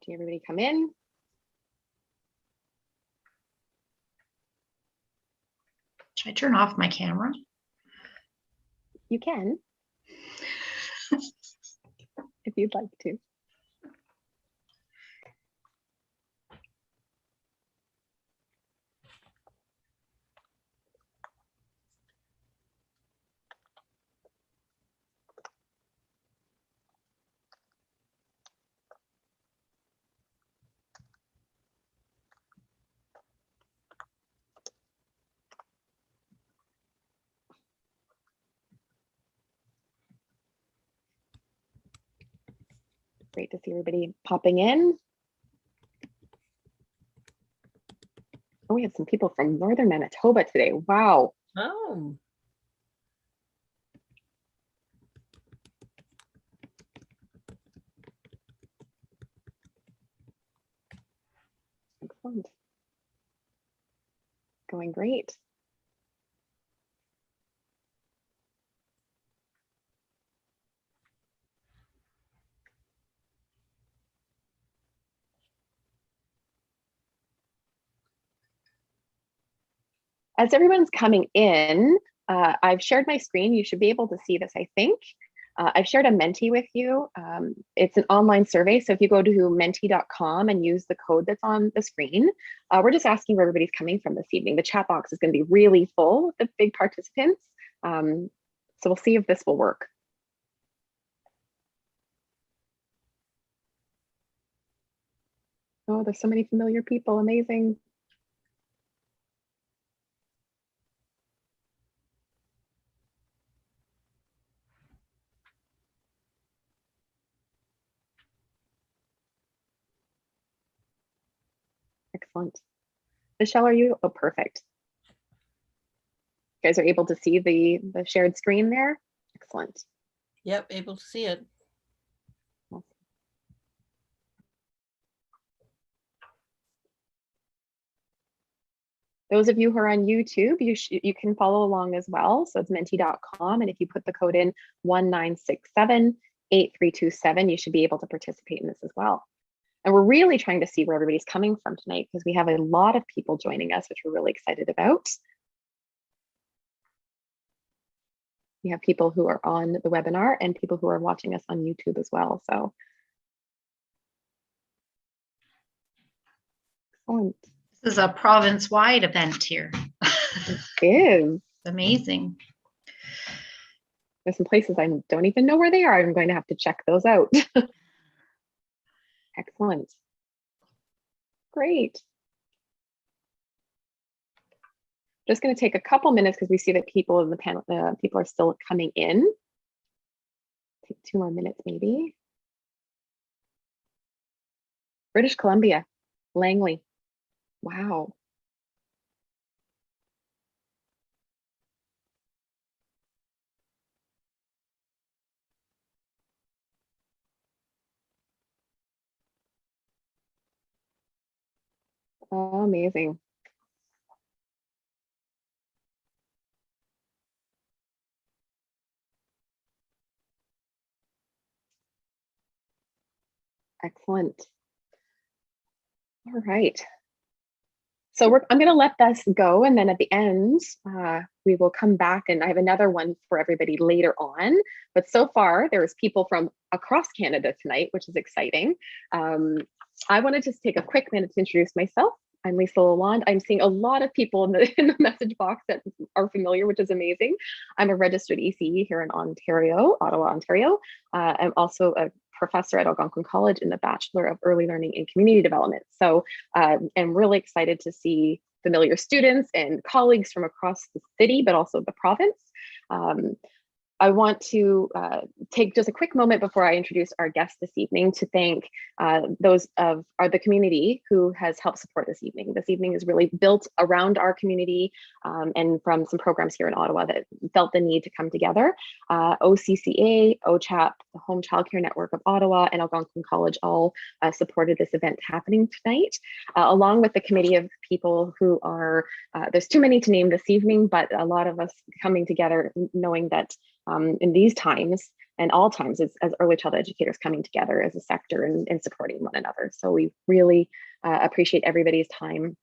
Watching everybody come in. Should I turn off my camera? You can, if you'd like to. Great to see everybody popping in. Oh, we have some people from northern Manitoba today. Wow. Oh. Excellent. Going great. As everyone's coming in, I've shared my screen. You should be able to see this, I think. I've shared a Menti with you. It's an online survey. So if you go to menti.com and use the code that's on the screen, we're just asking where everybody's coming from this evening. The chat box is going to be really full with the big participants. So we'll see if this will work. Oh, there's so many familiar people. Amazing. Excellent. Michelle, are you? Oh, perfect. You guys are able to see the shared screen there? Excellent. Yep, able to see it. Those of you who are on YouTube, you can follow along as well. So it's menti.com. And if you put the code in 1967-8327, you should be able to participate in this as well. And we're really trying to see where everybody's coming from tonight because we have a lot of people joining us, which we're really excited about. We have people who are on the webinar and people who are watching us on YouTube as well. So excellent. This is a province-wide event here. It is. Amazing. There's some places I don't even know where they are. I'm going to have to check those out. Excellent. Great. Just going to take a couple minutes because we see that people in the panel, people are still coming in. Take 2 more minutes maybe. British Columbia, Langley. Wow. Oh, amazing. Excellent. All right. So I'm going to let this go, and then at the end, we will come back, and I have another one for everybody later on. But so far, there's people from across Canada tonight, which is exciting. I want to just take a quick minute to introduce myself. I'm Lisa Lalonde. I'm seeing a lot of people in the message box that are familiar, which is amazing. I'm a registered ECE here in Ontario, Ottawa, Ontario. I'm also a professor at Algonquin College in the Bachelor of Early Learning and Community Development. So I'm really excited to see familiar students and colleagues from across the city, but also the province. I want to take just a quick moment before I introduce our guest this evening to thank those of the community who has helped support this evening. This evening is really built around our community and from some programs here in Ottawa that felt the need to come together. OCCA, OCHAP, the Home Childcare Network of Ottawa, and Algonquin College all supported this event happening tonight, along with the committee of people who are, there's too many to name this evening, but a lot of us coming together knowing that in these times, and all times as early childhood educators coming together as a sector and supporting one another. So we really appreciate everybody's time.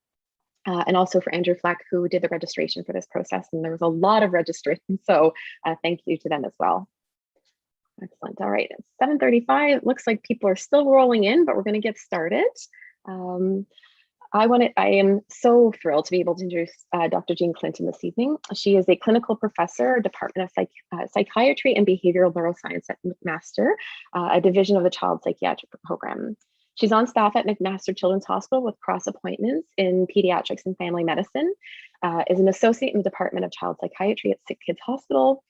And also for Andrew Fleck, who did the registration for this process. And there was a lot of registration. So thank you to them as well. Excellent. All right, it's 7:35. Looks like people are still rolling in, but we're going to get started. I am so thrilled to be able to introduce Dr. Jean Clinton this evening. She is a clinical professor, Department of Psychiatry and Behavioral Neuroscience at McMaster, a division of the Child Psychiatric Program. She's on staff at McMaster Children's Hospital with cross appointments in pediatrics and family medicine, is an associate in the Department of Child Psychiatry at Sick Kids Hospital.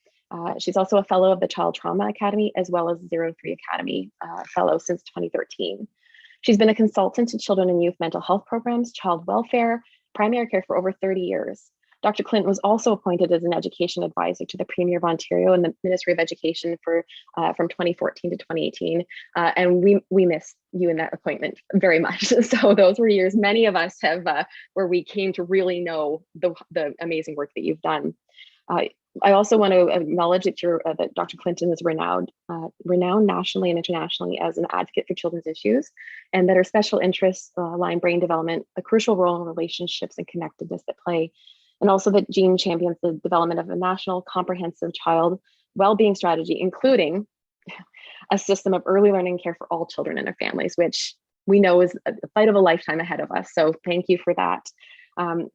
She's also a fellow of the Child Trauma Academy as well as 03 Academy fellow since 2013. She's been a consultant to children and youth mental health programs, child welfare, primary care for over 30 years. Dr. Clinton was also appointed as an education advisor to the Premier of Ontario and the Ministry of Education for from 2014 to 2018. And we miss you in that appointment very much. So those were years many of us have where we came to really know the amazing work that you've done. I also want to acknowledge that that Dr. Clinton is renowned nationally and internationally as an advocate for children's issues, and that her special interests align brain development, a crucial role in relationships and connectedness at play, and also that Jean champions the development of a national comprehensive child well-being strategy, including a system of early learning care for all children and their families, which we know is a fight of a lifetime ahead of us. So thank you for that.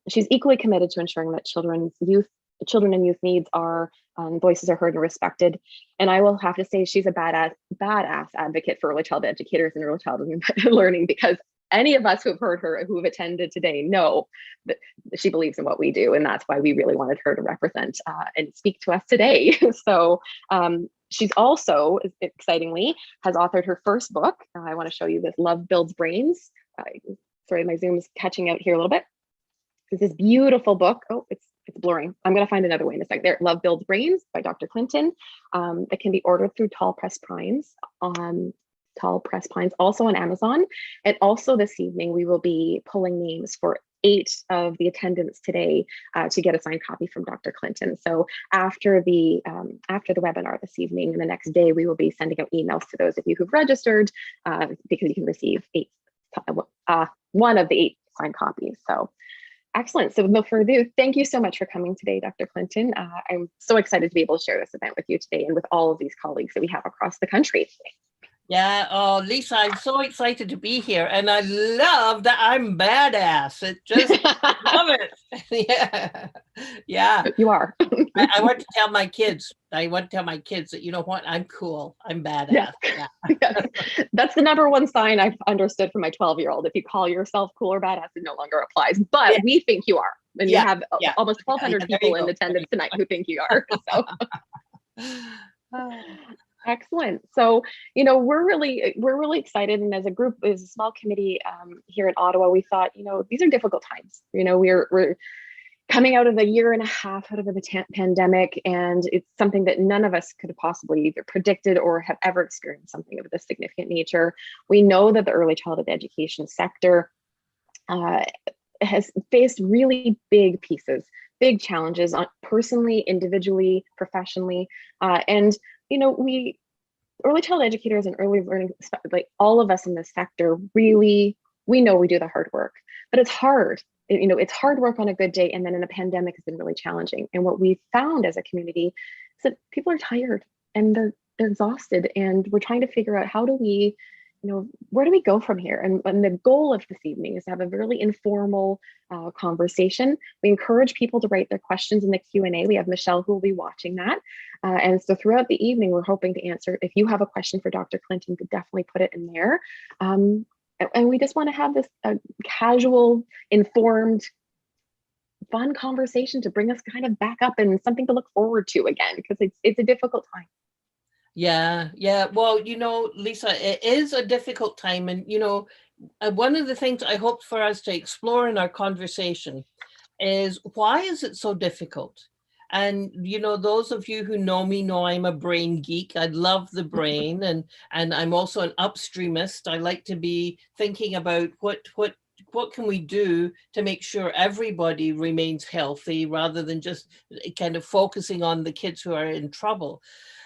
She's equally committed to ensuring that children and youth needs are voices are heard and respected. And I will have to say she's a badass advocate for early childhood educators and early childhood learning, because any of us who have heard her, who have attended today, know that she believes in what we do. And that's why we really wanted her to represent and speak to us today. So she's also, excitingly, has authored her first book. I want to show you this, Love Builds Brains. Sorry, my Zoom is catching out here a little bit. It's this beautiful book. Oh, it's blurring. I'm going to find another way in a second. There, Love Builds Brains by Dr. Clinton. That can be ordered through Tall Press Pines, also on Amazon. And also this evening, we will be pulling names for 8 of the attendants today to get a signed copy from Dr. Clinton. So after the webinar this evening and the next day, we will be sending out emails to those of you who've registered because you can receive one of the 8 signed copies. So excellent. So no further ado, thank you so much for coming today, Dr. Clinton. I'm so excited to be able to share this event with you today and with all of these colleagues that we have across the country today. Yeah, oh, Lisa, I'm so excited to be here. And I love that I'm badass. It just, love it. Yeah. You are. I want to tell my kids, that, you know what, I'm cool. I'm badass. Yeah. Yes. That's the #1 sign I've understood from my 12-year-old. If you call yourself cool or badass, it no longer applies. But we think you are. And you have almost 1,200 people in attendance tonight who think you are. So. Excellent. So, we're really excited. And as a group, as a small committee here in Ottawa, we thought, these are difficult times. We're coming out of a 1.5 years out of the pandemic, and it's something that none of us could have possibly either predicted or have ever experienced something of this significant nature. We know that the early childhood education sector has faced really big challenges personally, individually, professionally, and early childhood educators and early learning, like all of us in this sector, really, we know we do the hard work, but it's hard. It's hard work on a good day, and then in a pandemic has been really challenging. And what we found as a community is that people are tired and they're exhausted, and we're trying to figure out how do we, where do we go from here? And the goal of this evening is to have a really informal conversation. We encourage people to write their questions in the Q&A. We have Michelle who will be watching that. And so throughout the evening, we're hoping to answer. If you have a question for Dr. Clinton, you could definitely put it in there. And we just want to have this casual, informed, fun conversation to bring us kind of back up and something to look forward to again, because it's a difficult time. Yeah. Well, Lisa, it is a difficult time. And, one of the things I hope for us to explore in our conversation is, why is it so difficult? And, those of you who know me know I'm a brain geek. I love the brain, and I'm also an upstreamist. I like to be thinking about what what can we do to make sure everybody remains healthy rather than just kind of focusing on the kids who are in trouble.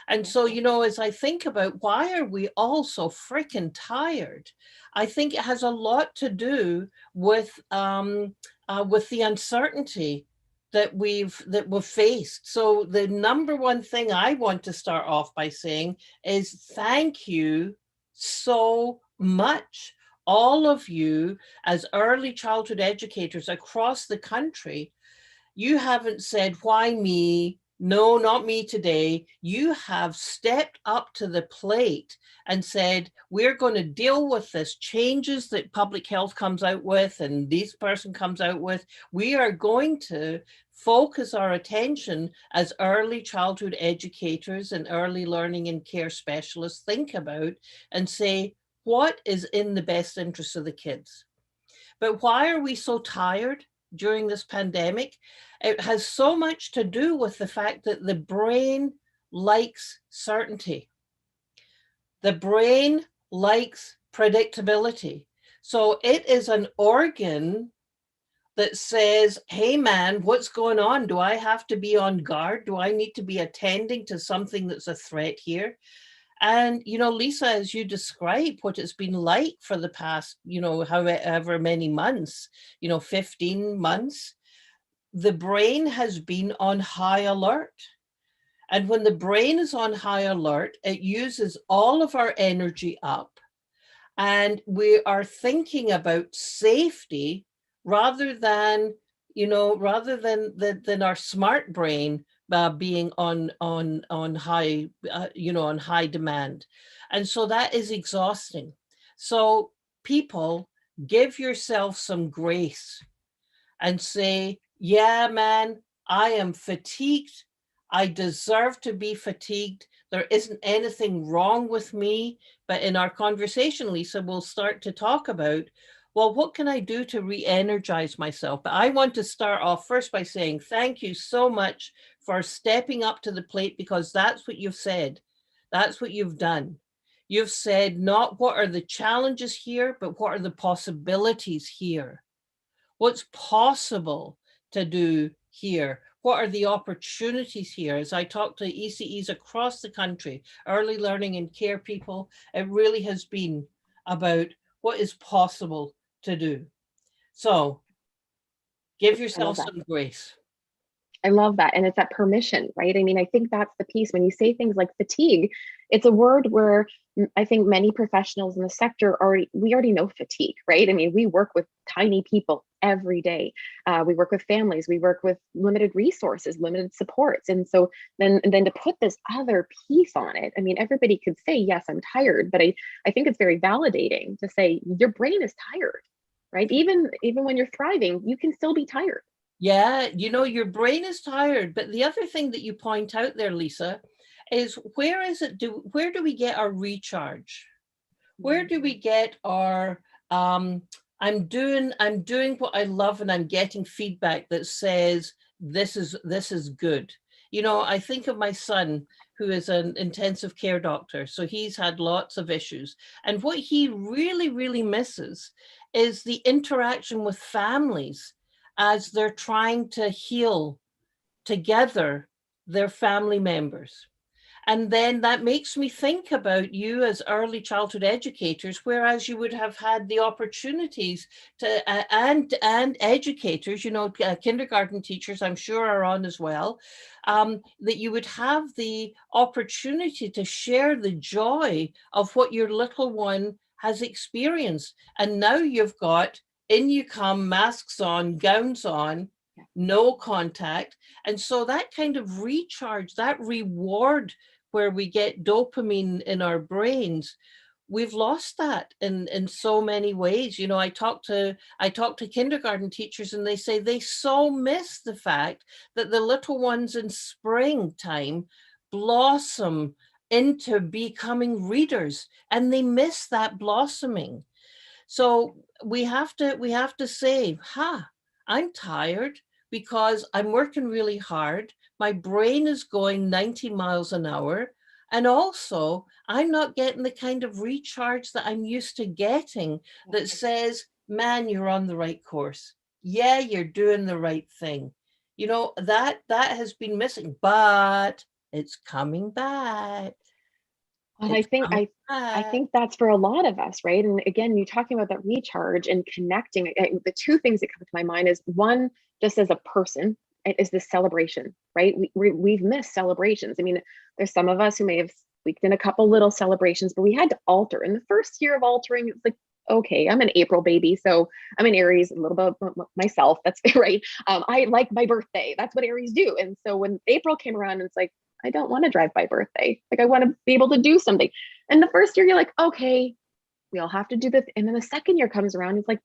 And so, you know, as I think about why are we all so freaking tired, I think it has a lot to do with the uncertainty that we've faced. So the number one thing I want to start off by saying is thank you so much, all of you as early childhood educators across the country. You haven't said, why me? No, not me today. You have stepped up to the plate and said, we're going to deal with this changes that public health comes out with and this person comes out with. We are going to focus our attention as early childhood educators and early learning and care specialists think about and say, what is in the best interest of the kids? But why are we so tired during this pandemic? It has so much to do with the fact that the brain likes certainty. The brain likes predictability. So it is an organ that says, hey man, what's going on? Do I have to be on guard? Do I need to be attending to something that's a threat here? And, you know, Lisa, as you describe what it's been like for the past, you know, however many months, 15 months, the brain has been on high alert. And when the brain is on high alert, it uses all of our energy up. And we are thinking about safety rather than, than our smart brain being on high, on high demand. And so that is exhausting. So people, give yourself some grace and say, yeah, man, I am fatigued. I deserve to be fatigued. There isn't anything wrong with me. But in our conversation, Lisa, we'll start to talk about, well, what can I do to re-energize myself? But I want to start off first by saying thank you so much for stepping up to the plate, because that's what you've said. That's what you've done. You've said not what are the challenges here, but what are the possibilities here? What's possible to do here? What are the opportunities here? As I talk to ECEs across the country, early learning and care people, it really has been about what is possible to do. So give yourself some grace. I love that. And it's that permission, right? I mean, I think that's the piece. When you say things like fatigue, it's a word where I think many professionals in the sector we already know fatigue, right? I mean, we work with tiny people every day. We work with families, we work with limited resources, limited supports. And so then to put this other piece on it, I mean, everybody could say, yes, I'm tired, but I think it's very validating to say your brain is tired, right? Even when you're thriving, you can still be tired. Yeah, your brain is tired. But the other thing that you point out there, Lisa, is where do we get our recharge? Where do we get our I'm doing what I love and I'm getting feedback that says this is good. I think of my son, who is an intensive care doctor. So he's had lots of issues. And what he really, really misses is the interaction with families as they're trying to heal together their family members. And then that makes me think about you as early childhood educators, whereas you would have had the opportunities to, and educators, kindergarten teachers, I'm sure are on as well, that you would have the opportunity to share the joy of what your little one has experienced. And now you've got, in you come, masks on, gowns on, no contact. And so that kind of recharge, that reward where we get dopamine in our brains, we've lost that in so many ways. I talk to kindergarten teachers and they say they so miss the fact that the little ones in springtime blossom into becoming readers, and they miss that blossoming. So we have to say, I'm tired because I'm working really hard. My brain is going 90 miles an hour. And also, I'm not getting the kind of recharge that I'm used to getting that says, man, you're on the right course. Yeah, you're doing the right thing. You know, that has been missing, but it's coming back. And It's coming I back. think that's for a lot of us, right? And again, you talking about that recharge and connecting. The two things that come to my mind is one, just as a person, is this celebration, right? We've missed celebrations. I mean, there's some of us who may have squeaked in a couple little celebrations, but we had to alter. In the first year of altering, it's like, okay, I'm an April baby, so I'm an Aries, a little bit myself. That's right. I like my birthday. That's what Aries do. And so when April came around, it's like, I don't want to drive by birthday. Like I want to be able to do something. And the first year you're like, okay, we all have to do this. And then the second year comes around, it's like,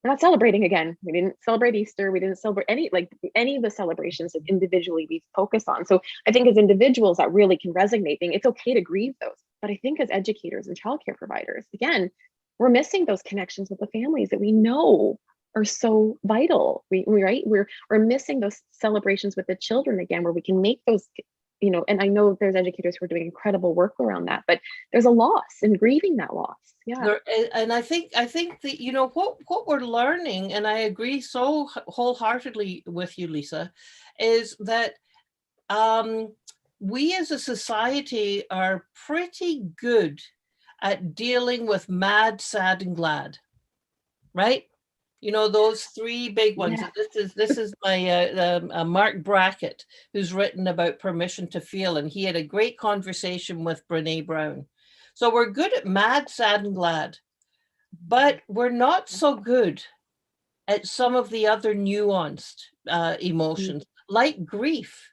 we're not celebrating again. We didn't celebrate Easter. We didn't celebrate any of the celebrations that individually we focus on. So I think as individuals that really can resonate, being it's okay to grieve those. But I think as educators and childcare providers, again, we're missing those connections with the families that we know are so vital. We're missing those celebrations with the children again, where we can make those, and I know there's educators who are doing incredible work around that, but there's a loss in grieving that loss. Yeah. And I think that, you know, what we're learning, and I agree so wholeheartedly with you, Lisa, is that we as a society are pretty good at dealing with mad, sad, and glad, right? You know, those three big ones. Yeah. This is my Mark Brackett, who's written about permission to feel, and he had a great conversation with Brene Brown. So we're good at mad, sad, and glad, but we're not so good at some of the other nuanced emotions, like grief.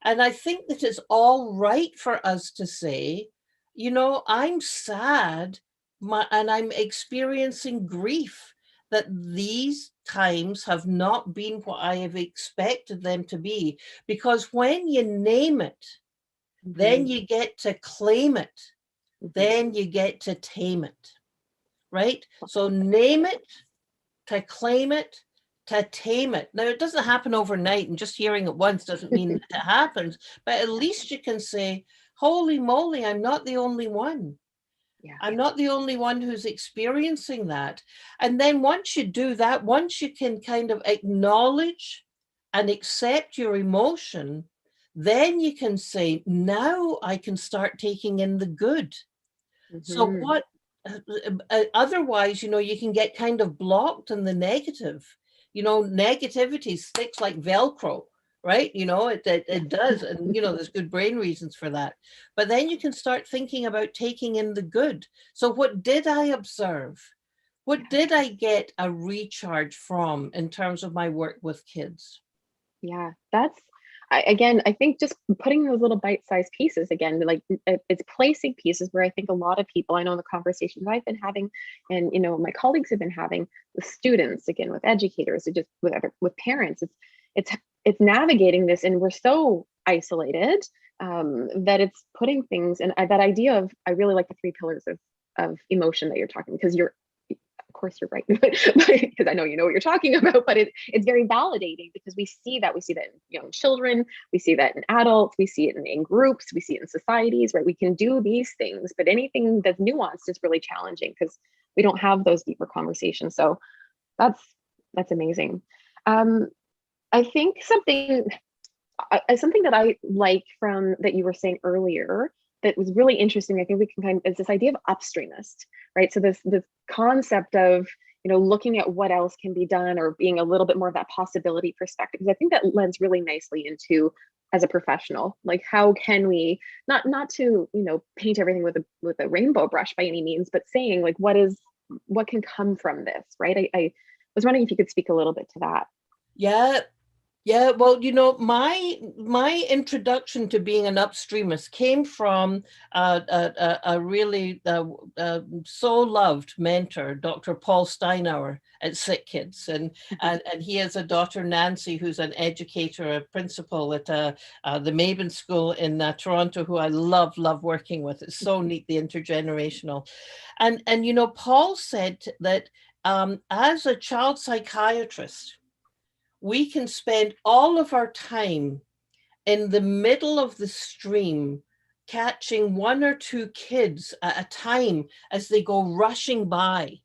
And I think that it's all right for us to say, you know, I'm sad and I'm experiencing grief, that these times have not been what I have expected them to be. Because when you name it, then you get to claim it, then you get to tame it, right? So name it, to claim it, to tame it. Now, it doesn't happen overnight, and just hearing it once doesn't mean that it happens, but at least you can say, holy moly, I'm not the only one. Yeah. I'm not the only one who's experiencing that. And then once you do that, once you can kind of acknowledge and accept your emotion, then you can say, now I can start taking in the good. So what, otherwise, you know, you can get kind of blocked in the negative. You know, negativity sticks like Velcro, right? You know, it does. And, you know, there's good brain reasons for that. But then you can start thinking about taking in the good. So what did I observe? What did I get a recharge from in terms of my work with kids? Yeah, I think just putting those little bite-sized pieces again, like it's placing pieces where I think a lot of people, I know in the conversations I've been having, and you know, my colleagues have been having with students, again, with educators, just with parents, it's navigating this, and we're so isolated that it's putting things, and that idea of, I really like the three pillars of emotion that you're talking, because of course you're right, because I know you know what you're talking about, but it's very validating, because we see that in young children, we see that in adults, we see it in groups, we see it in societies, right? We can do these things, but anything that's nuanced is really challenging because we don't have those deeper conversations. So that's amazing. I think something that I like from that you were saying earlier that was really interesting, I think we can is this idea of upstreamist, right? So this concept of, you know, looking at what else can be done, or being a little bit more of that possibility perspective, because I think that lends really nicely into, as a professional, like how can we not to, you know, paint everything with a rainbow brush by any means, but saying like what can come from this, right? I was wondering if you could speak a little bit to that. Yeah, well, you know, my introduction to being an upstreamist came from a really so loved mentor, Dr. Paul Steinauer at Sick Kids, and he has a daughter, Nancy, who's an educator, a principal at the Maben School in Toronto, who I love working with. It's so neat, the intergenerational, and you know, Paul said that as a child psychiatrist, we can spend all of our time in the middle of the stream, catching one or two kids at a time as they go rushing by.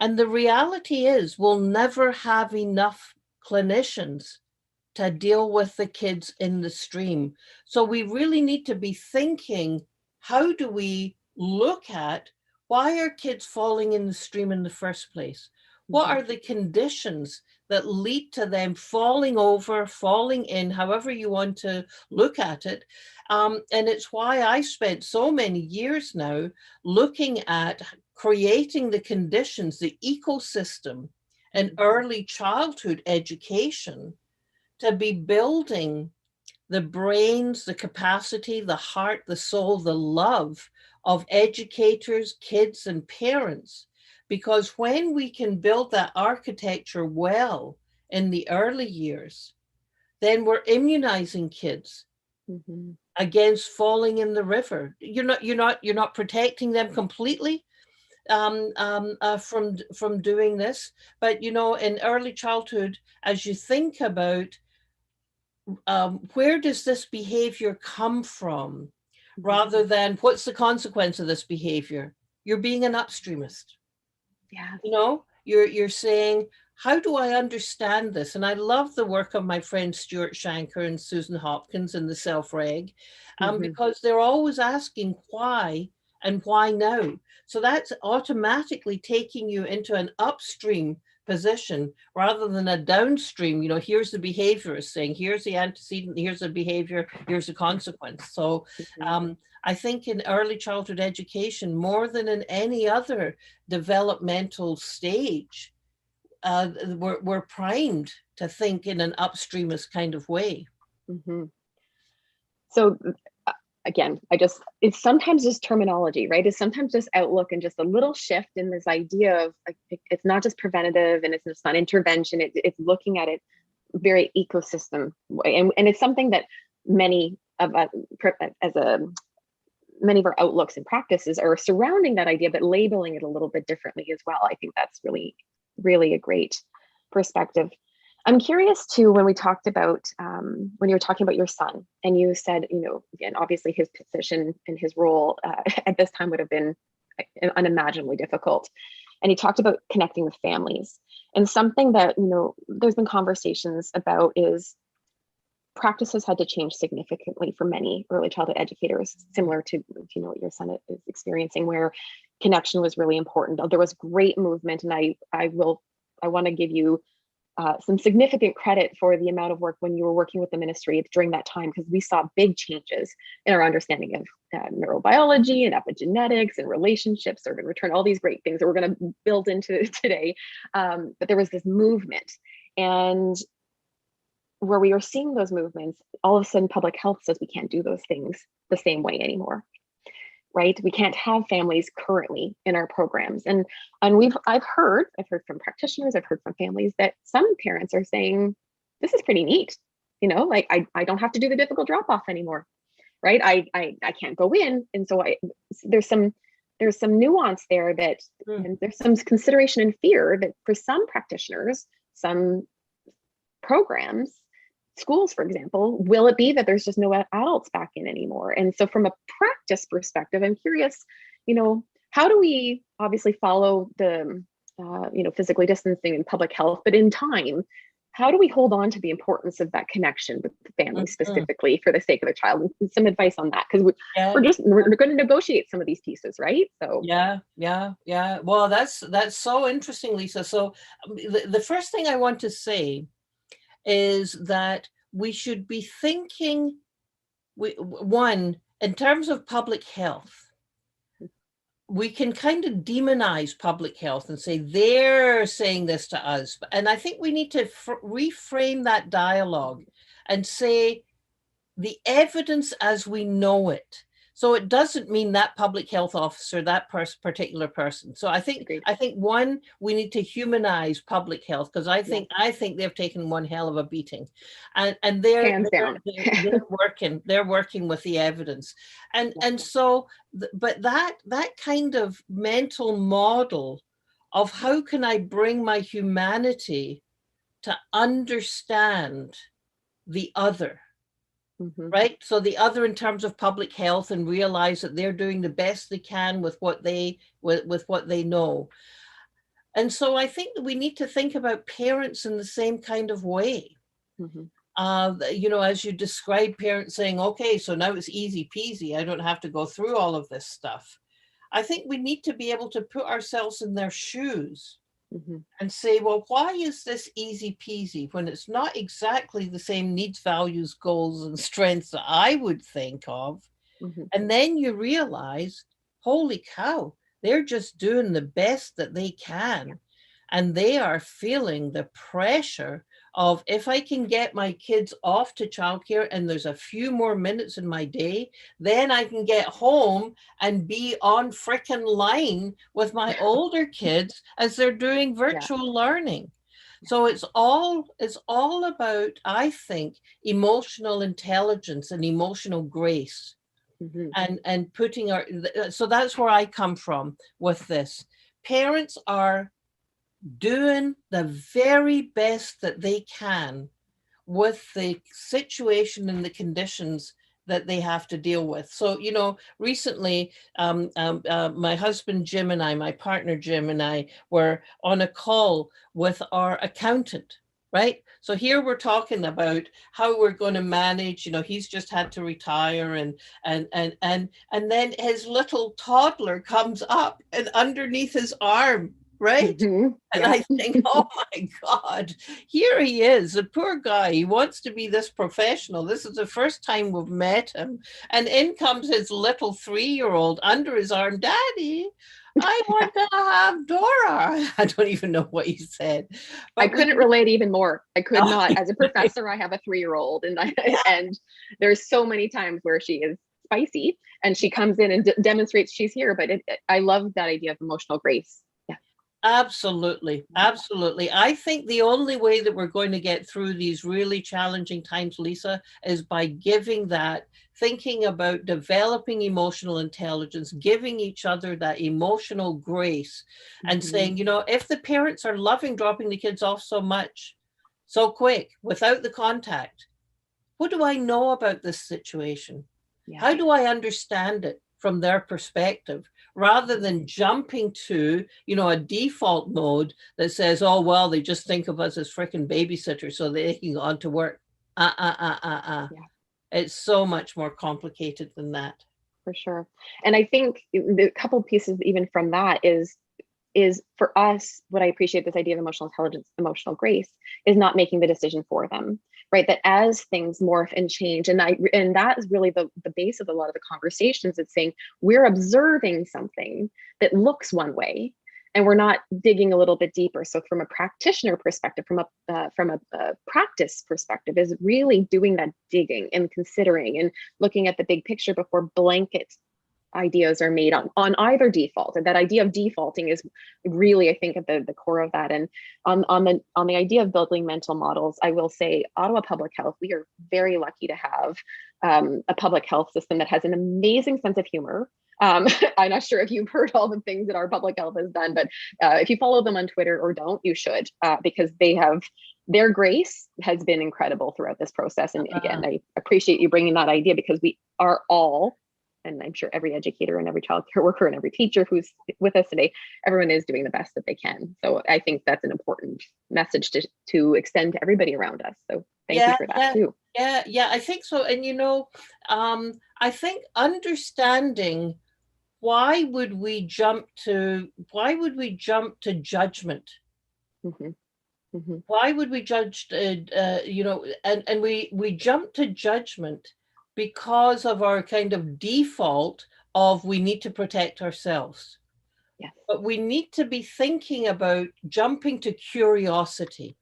And the reality is we'll never have enough clinicians to deal with the kids in the stream. So we really need to be thinking, how do we look at why are kids falling in the stream in the first place? What are the conditions that lead to them falling over, falling in, however you want to look at it? And it's why I spent so many years now looking at creating the conditions, the ecosystem in early childhood education to be building the brains, the capacity, the heart, the soul, the love of educators, kids, and parents. Because when we can build that architecture well in the early years, then we're immunizing kids against falling in the river. You're not protecting them completely from doing this, but in early childhood, as you think about where does this behavior come from, rather than what's the consequence of this behavior, you're being an upstreamist. Yeah. You're saying, how do I understand this? And I love the work of my friends Stuart Shanker and Susan Hopkins in the Self-Reg, because they're always asking why and why now. So that's automatically taking you into an upstream position rather than a downstream. Here's the behaviorist saying, here's the antecedent, here's the behavior, here's the consequence. So I think in early childhood education, more than in any other developmental stage, we're primed to think in an upstreamist kind of way. So again, it's sometimes just terminology, right? It's sometimes just outlook and just a little shift in this idea of it's not just preventative and it's not intervention. It's looking at it very ecosystem way. And it's something that many of us, many of our outlooks and practices are surrounding that idea, but labeling it a little bit differently as well. I think that's really, really a great perspective. I'm curious too, when we talked about, when you were talking about your son and you said, again, obviously his position and his role at this time would have been unimaginably difficult. And he talked about connecting with families, and something that, there's been conversations about is practices had to change significantly for many early childhood educators, similar to what your son is experiencing, where connection was really important. There was great movement, and I want to give you some significant credit for the amount of work when you were working with the ministry during that time, because we saw big changes in our understanding of neurobiology and epigenetics and relationships, serve and return, all these great things that we're going to build into today. But there was this movement, and where we were seeing those movements, all of a sudden public health says we can't do those things the same way anymore. Right? We can't have families currently in our programs. And I've heard from practitioners, I've heard from families that some parents are saying, this is pretty neat. Like I don't have to do the difficult drop off anymore. Right? I can't go in. And so there's some nuance there that, and there's some consideration and fear that for some practitioners, some programs, schools, for example, will it be that there's just no adults back in anymore? And so from a practice perspective, I'm curious, how do we obviously follow the, physically distancing and public health, but in time, how do we hold on to the importance of that connection with the family specifically for the sake of the child? And some advice on that, because we're going to negotiate some of these pieces, right? So yeah. Well, that's so interesting, Lisa. So the first thing I want to say is that we should be thinking, one, in terms of public health, we can kind of demonize public health and say, they're saying this to us. And I think we need to reframe that dialogue and say, the evidence as we know it. So it doesn't mean that public health officer, that particular person. So I think one, we need to humanize public health, because I think they've taken one hell of a beating, and they're working with the evidence, and so but that kind of mental model of how can I bring my humanity to understand the other. Right. So the other in terms of public health, and realize that they're doing the best they can with what they know. And so I think that we need to think about parents in the same kind of way. Mhm. You know, as you describe parents saying, okay, so now it's easy peasy. I don't have to go through all of this stuff. I think we need to be able to put ourselves in their shoes Mhm. and say, well, why is this easy peasy when it's not exactly the same needs, values, goals, and strengths that I would think of? Mhm. And then you realize, holy cow, they're just doing the best that they can. And they are feeling the pressure of, if I can get my kids off to childcare and there's a few more minutes in my day, then I can get home and be on frickin' line with my older kids as they're doing virtual learning. So it's all about, I think, emotional intelligence and emotional grace. Mhm. And putting our, so that's where I come from with this. Parents are doing the very best that they can with the situation and the conditions that they have to deal with. So, you know, recently, my husband Jim and I, my partner Jim and I, were on a call with our accountant, right? So here we're talking about how we're going to manage, you know, he's just had to retire, and then his little toddler comes up and underneath his arm, right? Mhm. And Yeah. I think, oh my God, here he is, the poor guy. He wants to be this professional. This is the first time we've met him. And in comes his little 3-year-old under his arm. Daddy, I want to have Dora. I don't even know what he said. I But couldn't relate even more. I could Oh, not. As a professor, I have a 3-year-old, and and there's so many times where she is spicy and she comes in and demonstrates she's here. But I love that idea of emotional grace. Yeah. absolutely. Absolutely. I think the only way that we're going to get through these really challenging times, Lisa, is by giving that, thinking about developing emotional intelligence, giving each other that emotional grace, and Mhm. saying, you know, if the parents are loving dropping the kids off so much, so quick, without the contact, what do I know about this situation? Yeah. How do I understand it from their perspective, rather than jumping to, you know, a default mode that says, oh, well, they just think of us as freaking babysitters so they can go on to work. Yeah. It's so much more complicated than that. For sure. And I think the couple pieces even from that is for us, what I appreciate this idea of emotional intelligence, emotional grace, is not making the decision for them, right? That as things morph and change, and that is really the base of a lot of the conversations. It's saying we're observing something that looks one way, and we're not digging a little bit deeper. So from a practitioner perspective, from a practice perspective, is really doing that digging and considering and looking at the big picture before blanket ideas are made on either default. And that idea of defaulting is really, I think, at the core of that. And on the idea of building mental models, I will say Ottawa Public Health, we are very lucky to have a public health system that has an amazing sense of humor. I'm not sure if you've heard all the things that our public health has done, but if you follow them on Twitter or don't, you should, because their grace has been incredible throughout this process. And again, I appreciate you bringing that idea, because we are all, and I'm sure every educator and every childcare worker and every teacher who's with us today, everyone is doing the best that they can. So I think that's an important message to extend to everybody around us. So thank you for that too. Yeah, I think so. And, you know, I think understanding why would we jump to judgment? Mm-hmm. Mm-hmm. Why would we judge, you know, and we jump to judgment because of our kind of default of we need to protect ourselves. Yes. But we need to be thinking about jumping to curiosity.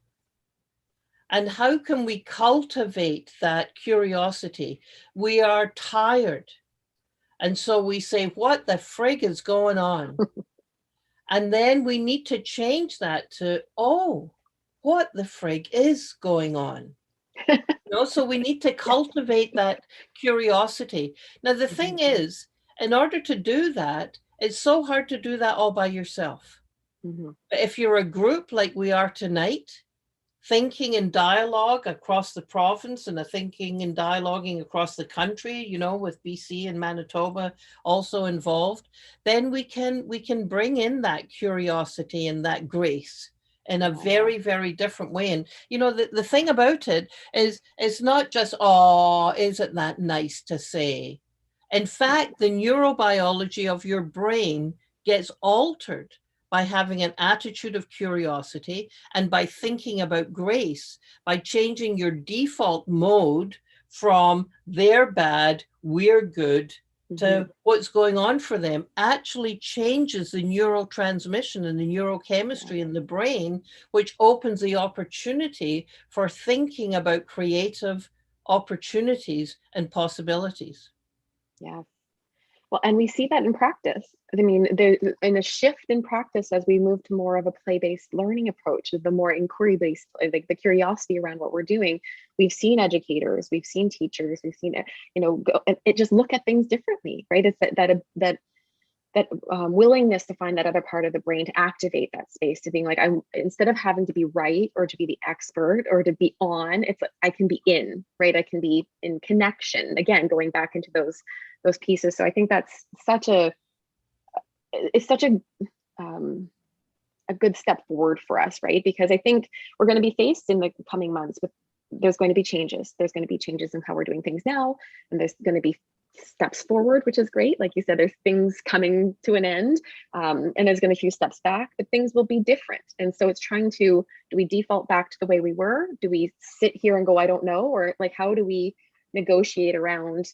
And how can we cultivate that curiosity? We are tired. And so we say, what the frig is going on? And then we need to change that to, oh, what the frig is going on? You know, so we need to cultivate that curiosity. Now, the thing is, in order to do that, it's so hard to do that all by yourself. Mm-hmm. But if you're a group like we are tonight, thinking and dialogue across the province and a thinking and dialoguing across the country, you know, with BC and Manitoba also involved, then we can bring in that curiosity and that grace in a very, very different way. And, you know, the thing about it is it's not just, oh, isn't that nice to say? In fact, the neurobiology of your brain gets altered by having an attitude of curiosity and by thinking about grace, by changing your default mode from they're bad, we're good, to what's going on for them, actually changes the neurotransmission and the neurochemistry in the brain, which opens the opportunity for thinking about creative opportunities and possibilities. Yeah. Well, and we see that in practice. I mean, in a shift in practice as we move to more of a play-based learning approach, the more inquiry-based, like the curiosity around what we're doing. We've seen educators, we've seen teachers, we've seen it, you know, go and it just look at things differently, right? It's that willingness to find that other part of the brain, to activate that space, to being like, I'm, instead of having to be right or to be the expert or to be on, it's like I can be in, right? I can be in connection. Again, going back into those pieces. So I think that's such a good step forward for us, right? Because I think we're going to be faced in the coming months with, there's going to be changes. There's going to be changes in how we're doing things now, and there's going to be steps forward, which is great. Like you said, there's things coming to an end, and there's going to be a few steps back, but things will be different. And so it's trying to, do we default back to the way we were? Do we sit here and go, I don't know? Or like, how do we negotiate around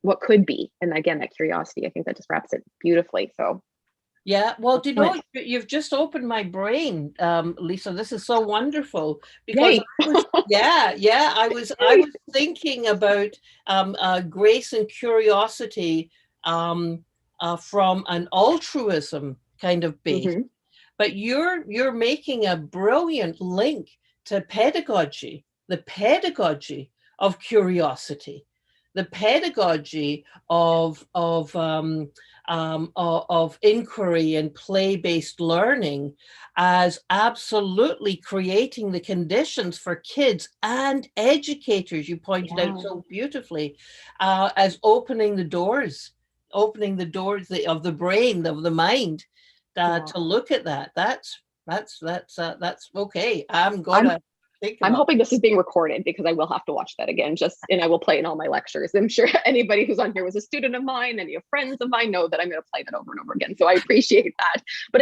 what could be? And again, that curiosity, I think that just wraps it beautifully. So yeah, well, do you know, you've just opened my brain, Lisa. This is so wonderful because I was thinking about grace and curiosity from an altruism kind of base, but you're making a brilliant link to pedagogy, the pedagogy of curiosity, the pedagogy of inquiry and play-based learning as absolutely creating the conditions for kids and educators, you pointed out so beautifully, as opening the doors of the brain, of the mind, to look at that. That's okay. I'm hoping this is being recorded because I will have to watch that again, and I will play in all my lectures. I'm sure anybody who's on here was a student of mine, any of friends of mine know that I'm going to play that over and over again. So I appreciate that. But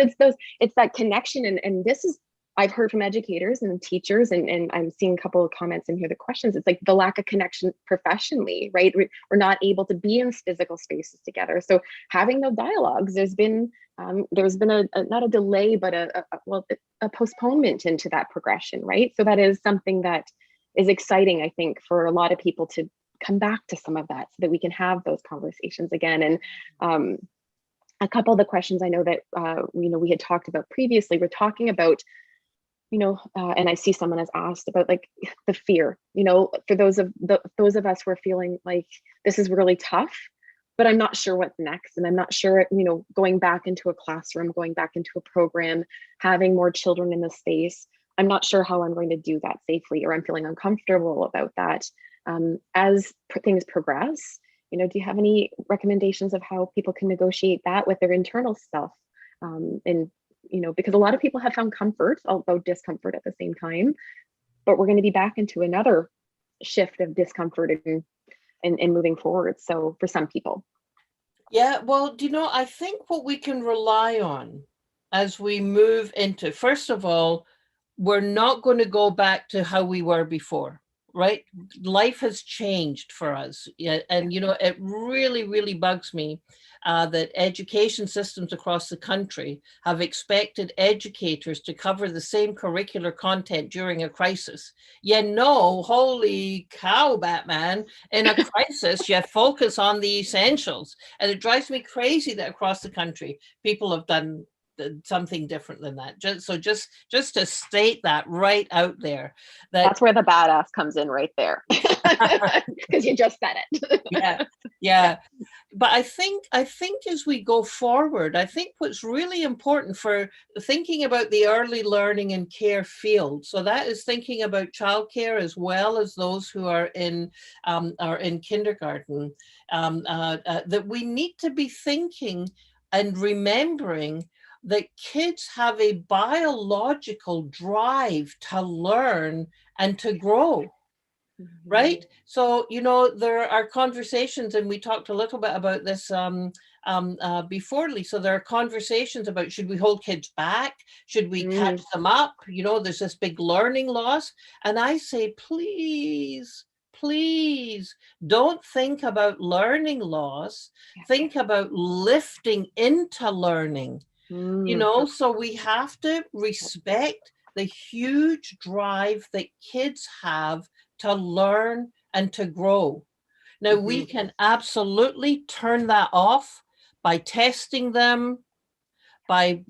it's that connection. And this is, I've heard from educators and teachers, and I'm seeing a couple of comments in here, the questions, it's like the lack of connection professionally, right? We're not able to be in physical spaces together. So having those dialogues, there's been not a delay, but a postponement into that progression, right? So that is something that is exciting, I think, for a lot of people to come back to some of that so that we can have those conversations again. And a couple of the questions I know that, we had talked about previously, we're talking about, and I see someone has asked about like the fear, for those of us who are feeling like this is really tough, but I'm not sure what's next. And I'm not sure, going back into a classroom, going back into a program, having more children in the space, I'm not sure how I'm going to do that safely, or I'm feeling uncomfortable about that. As things progress, do you have any recommendations of how people can negotiate that with their internal self? Because a lot of people have found comfort, although discomfort at the same time, but we're going to be back into another shift of discomfort and moving forward. So for some people. Yeah, well, I think what we can rely on as we move into, first of all, we're not going to go back to how we were before, right? Life has changed for us. And, it really, really bugs me that education systems across the country have expected educators to cover the same curricular content during a crisis. Holy cow, Batman, in a crisis, you focus on the essentials. And it drives me crazy that across the country, people have done something different than that. Just to state that right out there. That's where the badass comes in right there. Because you just said it. Yeah. but I think as we go forward, I think what's really important for thinking about the early learning and care field, so that is thinking about childcare as well as those who are in kindergarten, that we need to be thinking and remembering that kids have a biological drive to learn and to grow. Right? So, there are conversations, and we talked a little bit about this before, Lisa. There are conversations about, should we hold kids back? Should we catch them up? There's this big learning loss. And I say, please, please don't think about learning loss. Think about lifting into learning. So we have to respect the huge drive that kids have to learn and to grow. Now, we can absolutely turn that off by testing them, by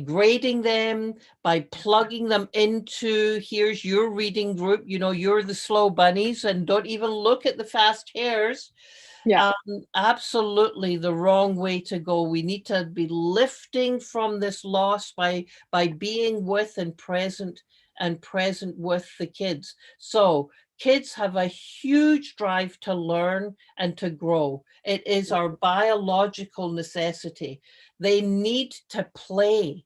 grading them, by plugging them into, here's your reading group, you're the slow bunnies, and don't even look at the fast hares. Yeah. Absolutely the wrong way to go. We need to be lifting from this loss by being with and present with the kids. So kids have a huge drive to learn and to grow. It is our biological necessity. They need to play.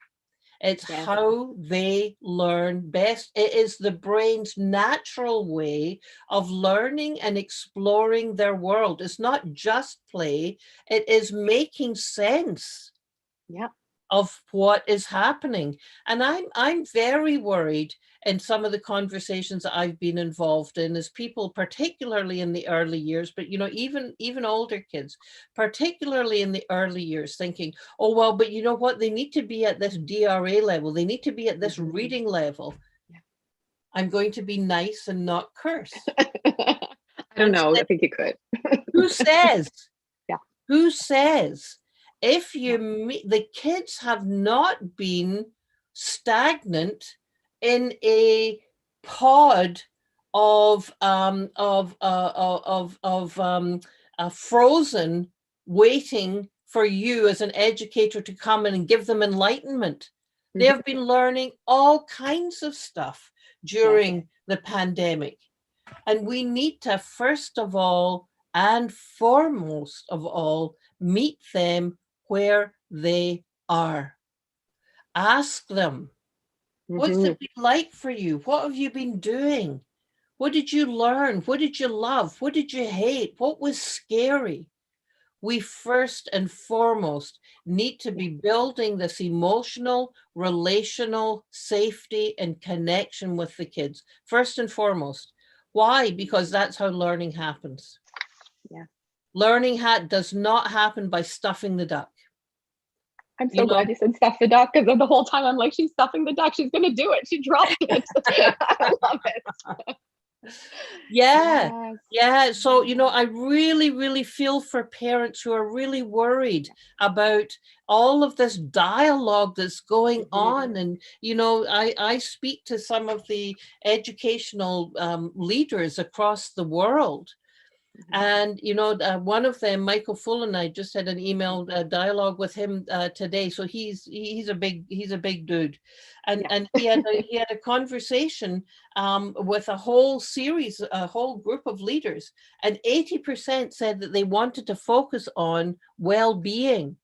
It's how they learn best. It is the brain's natural way of learning and exploring their world. It's not just play, it is making sense of what is happening. And I'm very worried in some of the conversations that I've been involved in as people, particularly in the early years, but even older kids, particularly in the early years, thinking, oh, well, but you know what? They need to be at this DRA level. They need to be at this reading level. I'm going to be nice and not curse. I don't know. I think you could. Who says? Who says? If the kids have not been stagnant in a pod of frozen, waiting for you as an educator to come in and give them enlightenment. They have been learning all kinds of stuff during the pandemic. And we need to, first of all, and foremost of all, meet them where they are. Ask them, what's it been like for you? What have you been doing? What did you learn? What did you love? What did you hate? What was scary? We first and foremost need to be building this emotional, relational safety and connection with the kids. First and foremost. Why? Because that's how learning happens. Learning does not happen by stuffing the duck. I'm so glad you said stuff the duck, because the whole time I'm like, she's stuffing the duck. She's going to do it. She dropped it. I love it. Yeah. So, I really, really feel for parents who are really worried about all of this dialogue that's going on. And, I speak to some of the educational leaders across the world. And, one of them, Michael Fullen, I just had an email dialogue with him today. So he's a big dude. And he had a conversation with a whole group of leaders. And 80% said that they wanted to focus on well-being.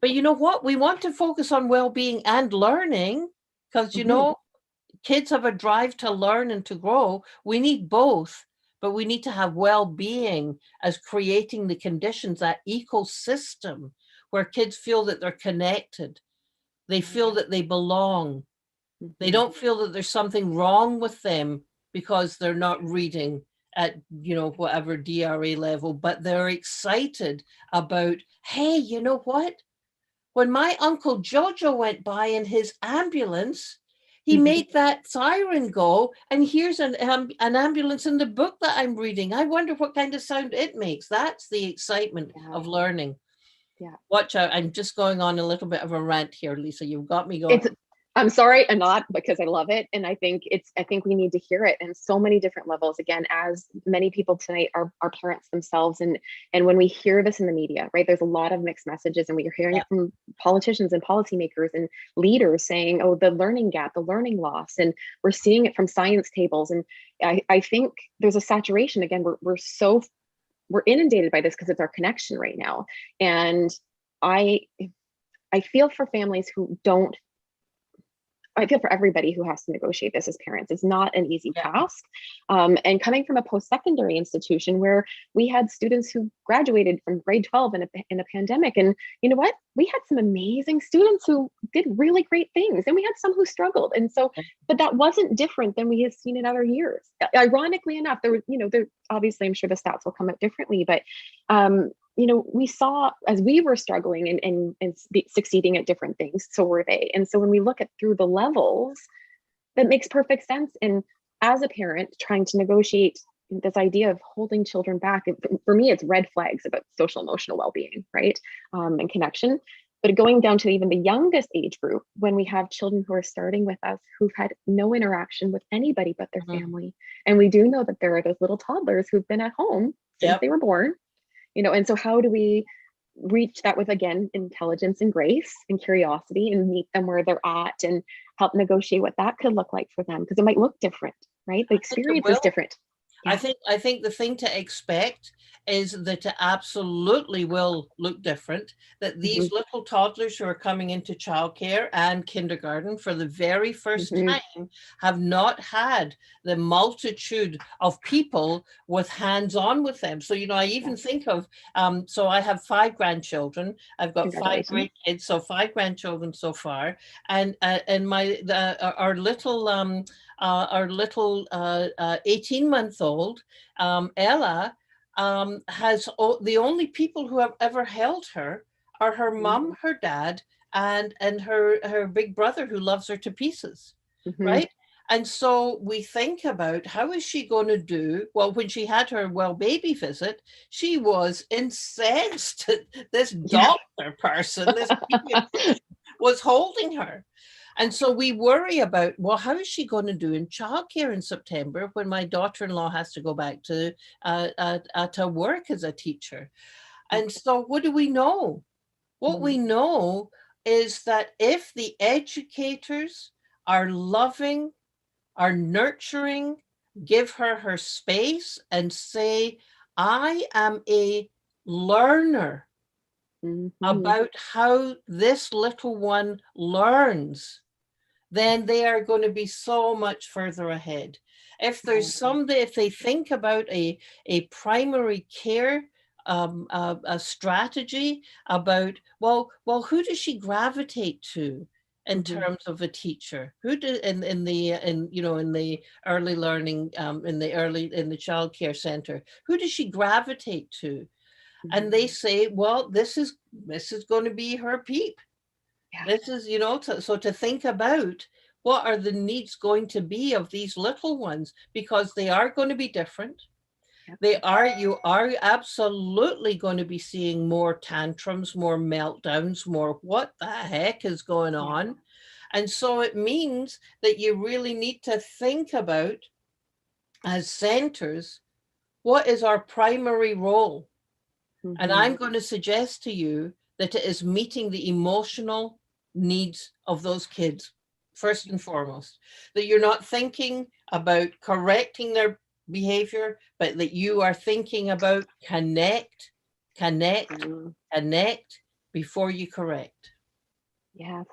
But you know what? We want to focus on well-being and learning, because, kids have a drive to learn and to grow. We need both. But we need to have well-being as creating the conditions, that ecosystem where kids feel that they're connected. They feel that they belong. They don't feel that there's something wrong with them because they're not reading at, whatever DRA level, but they're excited about, hey, you know what? When my Uncle Jojo went by in his ambulance, he made that siren go, and here's an ambulance in the book that I'm reading. I wonder what kind of sound it makes. That's the excitement of learning. Watch out. I'm just going on a little bit of a rant here, Lisa. You've got me going. I'm sorry, I'm not, because I love it. And I think we need to hear it in so many different levels. Again, as many people tonight are parents themselves. And when we hear this in the media, right, there's a lot of mixed messages, and we're hearing it from politicians and policymakers and leaders saying, oh, the learning gap, the learning loss. And we're seeing it from science tables. And I think there's a saturation. Again, we're inundated by this because it's our connection right now. And I feel for families who don't, I feel for everybody who has to negotiate this as parents. It's not an easy task. And coming from a post-secondary institution where we had students who graduated from grade 12 in a pandemic, and you know what? We had some amazing students who did really great things, and we had some who struggled. And so, but that wasn't different than we have seen in other years. Ironically enough, there obviously, I'm sure the stats will come out differently, but we saw as we were struggling and succeeding at different things, so were they. And so when we look at through the levels, that makes perfect sense. And as a parent trying to negotiate this idea of holding children back, for me, it's red flags about social emotional well-being, right? And connection. But going down to even the youngest age group, when we have children who are starting with us, who've had no interaction with anybody but their family. And we do know that there are those little toddlers who've been at home since they were born. And so how do we reach that with, again, intelligence and grace and curiosity, and meet them where they're at and help negotiate what that could look like for them? Because it might look different, right? The experience is different. Yeah. I think the thing to expect is that it absolutely will look different, that these little toddlers who are coming into childcare and kindergarten for the very first time have not had the multitude of people with hands-on with them. So, I even think of, so I have 5 grandchildren. I've got 5 great kids, so 5 grandchildren so far. And our little 18-month-old, Ella, has the only people who have ever held her are her mom, her dad, and her big brother, who loves her to pieces, right? And so we think about, how is she going to do? Well, when she had her baby visit, she was incensed at this doctor person, this was holding her. And so we worry about, well, how is she going to do in childcare in September when my daughter-in-law has to go back to work as a teacher? And so what do we know? What we know is that if the educators are loving, are nurturing, give her space and say, I am a learner about how this little one learns, then they are going to be so much further ahead. If there's if they think about a primary care a strategy about, well, who does she gravitate to in terms of a teacher? Who do in the early learning, in the child care center, who does she gravitate to? And they say, well, this is going to be her peep. This is, so to think about, what are the needs going to be of these little ones, because they are going to be different. You are absolutely going to be seeing more tantrums, more meltdowns, more what the heck is going on. And so it means that you really need to think about, as centers, what is our primary role? And I'm going to suggest to you that it is meeting the emotional needs of those kids, first and foremost. That you're not thinking about correcting their behavior, but that you are thinking about connect before you correct. Yes.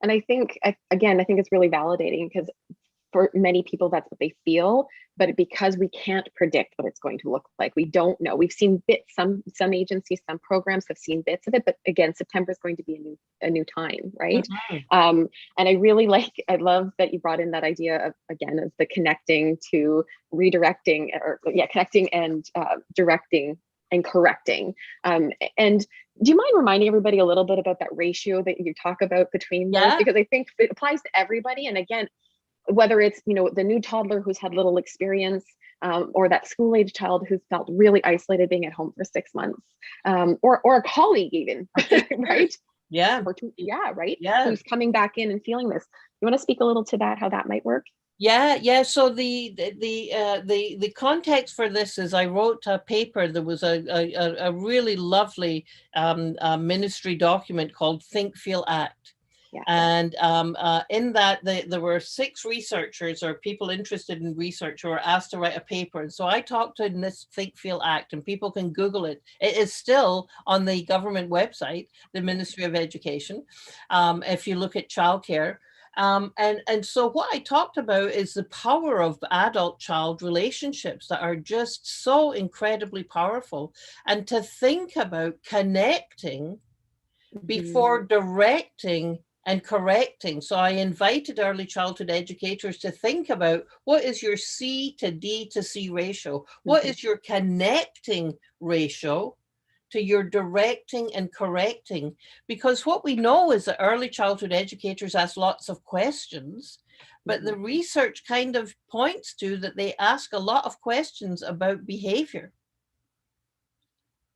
And I think it's really validating, because for many people, that's what they feel, but because we can't predict what it's going to look like, we don't know. We've seen bits, some agencies, some programs have seen bits of it, but again, September is going to be a new time, right? And I love that you brought in that idea of the connecting to redirecting, connecting and directing and correcting. And do you mind reminding everybody a little bit about that ratio that you talk about between those? Because I think it applies to everybody. And again, whether it's, the new toddler who's had little experience, or that school-age child who's felt really isolated being at home for 6 months, or a colleague even, right? Yeah. or two, yeah, right? Yeah. Who's coming back in and feeling this. You want to speak a little to that, how that might work? Yeah. So the context for this is I wrote a paper. There was a really lovely ministry document called Think, Feel, Act. Yeah. And in that, there were 6 researchers or people interested in research who were asked to write a paper. And so I talked in this Think, Feel, Act, and people can Google it. It is still on the government website, the Ministry of Education, if you look at childcare. And so what I talked about is the power of adult-child relationships that are just so incredibly powerful, and to think about connecting before directing and correcting. So I invited early childhood educators to think about, what is your C to D to C ratio? What is your connecting ratio to your directing and correcting? Because what we know is that early childhood educators ask lots of questions, but the research kind of points to that they ask a lot of questions about behavior.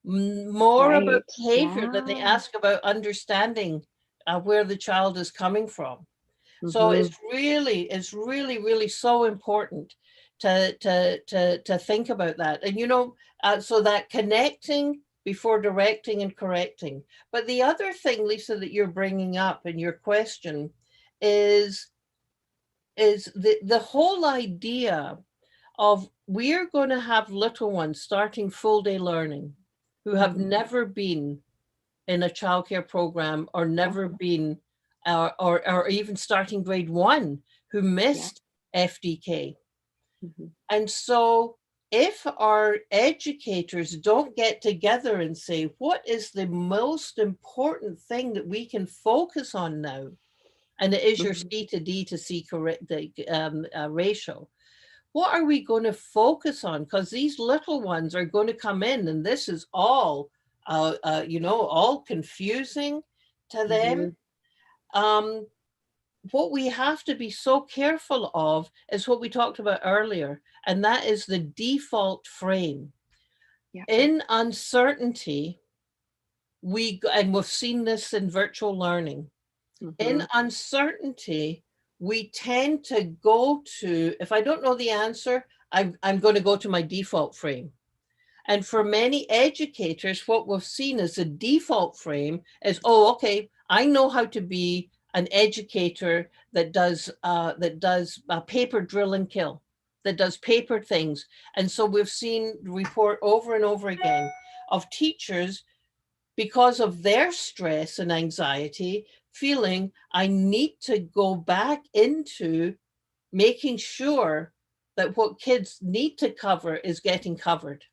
More about behavior than they ask about understanding where the child is coming from. So it's really so important to think about that. And so that connecting before directing and correcting. But the other thing, Lisa, that you're bringing up in your question is the whole idea of, we're going to have little ones starting full day learning who have never been in a childcare program or never been, or even starting grade 1, who missed FDK. And so if our educators don't get together and say, what is the most important thing that we can focus on now? And it is your C to D to C ratio. What are we going to focus on? Because these little ones are going to come in, and this is all, all confusing to them. What we have to be so careful of is what we talked about earlier, and that is the default frame. In uncertainty, and we've seen this in virtual learning, in uncertainty, we tend to go to, if I don't know the answer, I'm going to go to my default frame. And for many educators, what we've seen as a default frame is, oh, okay, I know how to be an educator that does paper drill and kill, that does paper things. And so we've seen report over and over again of teachers, because of their stress and anxiety, feeling, I need to go back into making sure that what kids need to cover is getting covered.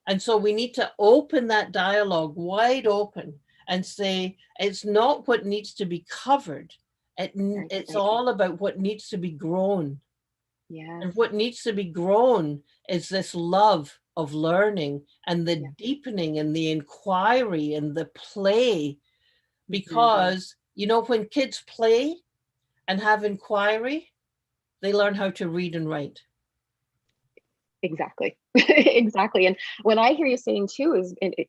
And so we need to open that dialogue wide open and say, it's not what needs to be covered. It's all about what needs to be grown. And what needs to be grown is this love of learning and the deepening and the inquiry and the play. Because, when kids play and have inquiry, they learn how to read and write. Exactly. Exactly. And what I hear you saying too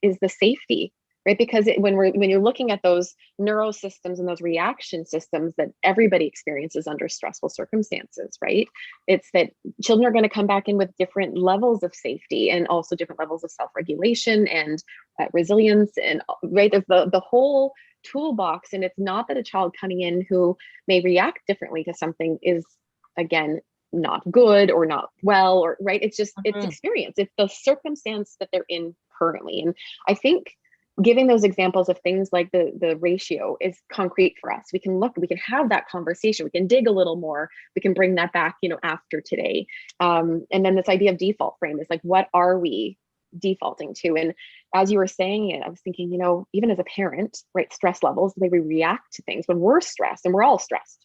is the safety, right? Because when you're looking at those neurosystems and those reaction systems that everybody experiences under stressful circumstances, right? It's that children are going to come back in with different levels of safety and also different levels of self-regulation and resilience, and right, there's the whole toolbox. And it's not that a child coming in who may react differently to something is, again, not good or not well, or right. It's just, it's experience. It's the circumstance that they're in currently. And I think giving those examples of things like the ratio is concrete for us. We can look, we can have that conversation, we can dig a little more, we can bring that back, after today. And then this idea of default frame is like, what are we defaulting to? And as you were saying it, I was thinking, even as a parent, right, stress levels, the way we react to things when we're stressed, and we're all stressed,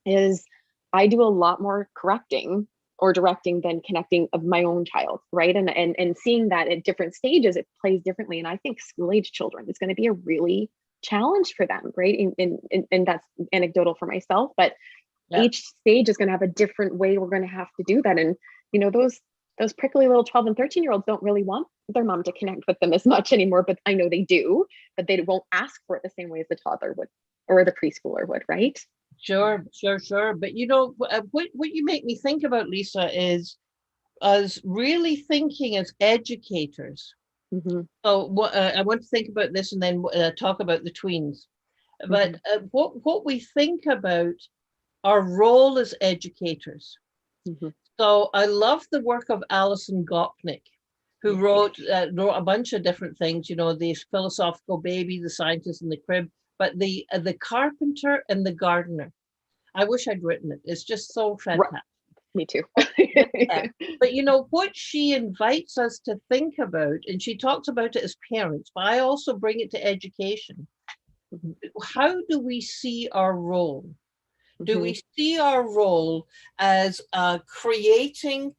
is I do a lot more correcting or directing than connecting of my own child, right? And seeing that at different stages, it plays differently. And I think school-age children is going to be a really challenge for them, right? And that's anecdotal for myself, but each stage is going to have a different way we're going to have to do that. And those those prickly little 12 and 13-year-olds don't really want their mom to connect with them as much anymore, but I know they do, but they won't ask for it the same way as the toddler would or the preschooler would, right? Sure. But you know, what you make me think about, Lisa, is us really thinking as educators. Mm-hmm. So what I want to think about this and then talk about the tweens. But what we think about our role as educators. Mm-hmm. So I love the work of Alison Gopnik, who wrote a bunch of different things, you know, the philosophical baby, the scientist in the crib, but the carpenter and the gardener. I wish I'd written it. It's just so fantastic. Me too. But you know, what she invites us to think about, and she talks about it as parents, but I also bring it to education. How do we see our role? Do we see our role as creating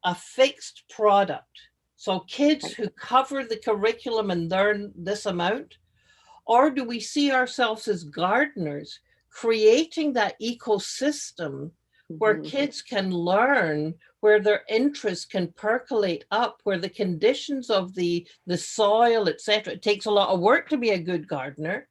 a fixed product? So kids who cover the curriculum and learn this amount? Or do we see ourselves as gardeners creating that ecosystem where kids can learn, where their interests can percolate up, where the conditions of the soil, etc. It takes a lot of work to be a good gardener,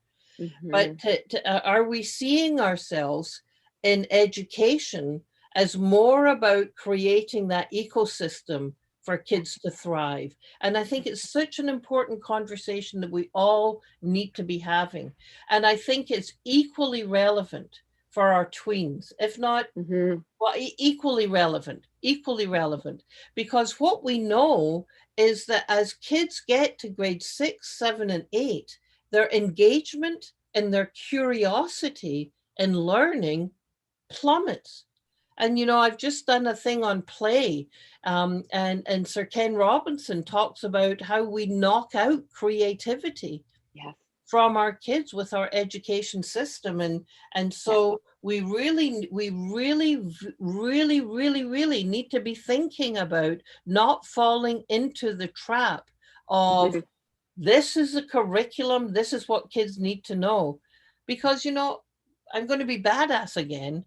but are we seeing ourselves in education as more about creating that ecosystem for kids to thrive? And I think it's such an important conversation that we all need to be having. And I think it's equally relevant for our tweens, if not well, equally relevant, because what we know is that as kids get to grade 6, 7, and 8, their engagement and their curiosity in learning plummets. And, you know, I've just done a thing on play, and Sir Ken Robinson talks about how we knock out creativity from our kids with our education system. And so we really need to be thinking about not falling into the trap of this is the curriculum, this is what kids need to know. Because, you know, I'm going to be badass again.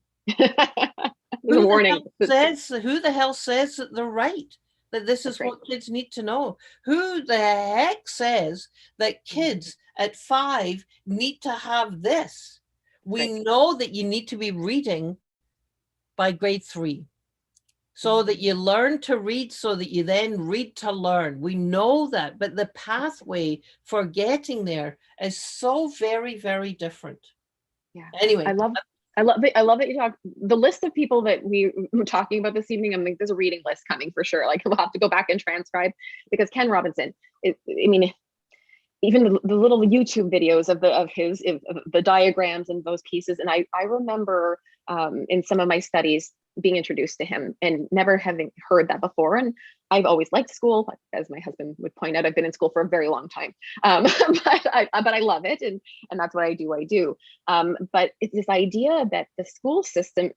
Who the hell says that they're right? That this is what kids need to know? Who the heck says that kids at 5 need to have this? We know that you need to be reading by grade 3. So that you learn to read, so that you then read to learn. We know that, but the pathway for getting there is so very, very different. Yeah. Anyway, I love that you talk the list of people that we were talking about this evening. I'm like, there's a reading list coming for sure. Like we'll have to go back and transcribe, because Ken Robinson, I mean, even the little YouTube videos of the diagrams and those pieces. And I remember in some of my studies being introduced to him and never having heard that before. And I've always liked school, as my husband would point out. I've been in school for a very long time, but I love it, and that's what I do. But it's this idea that the school system,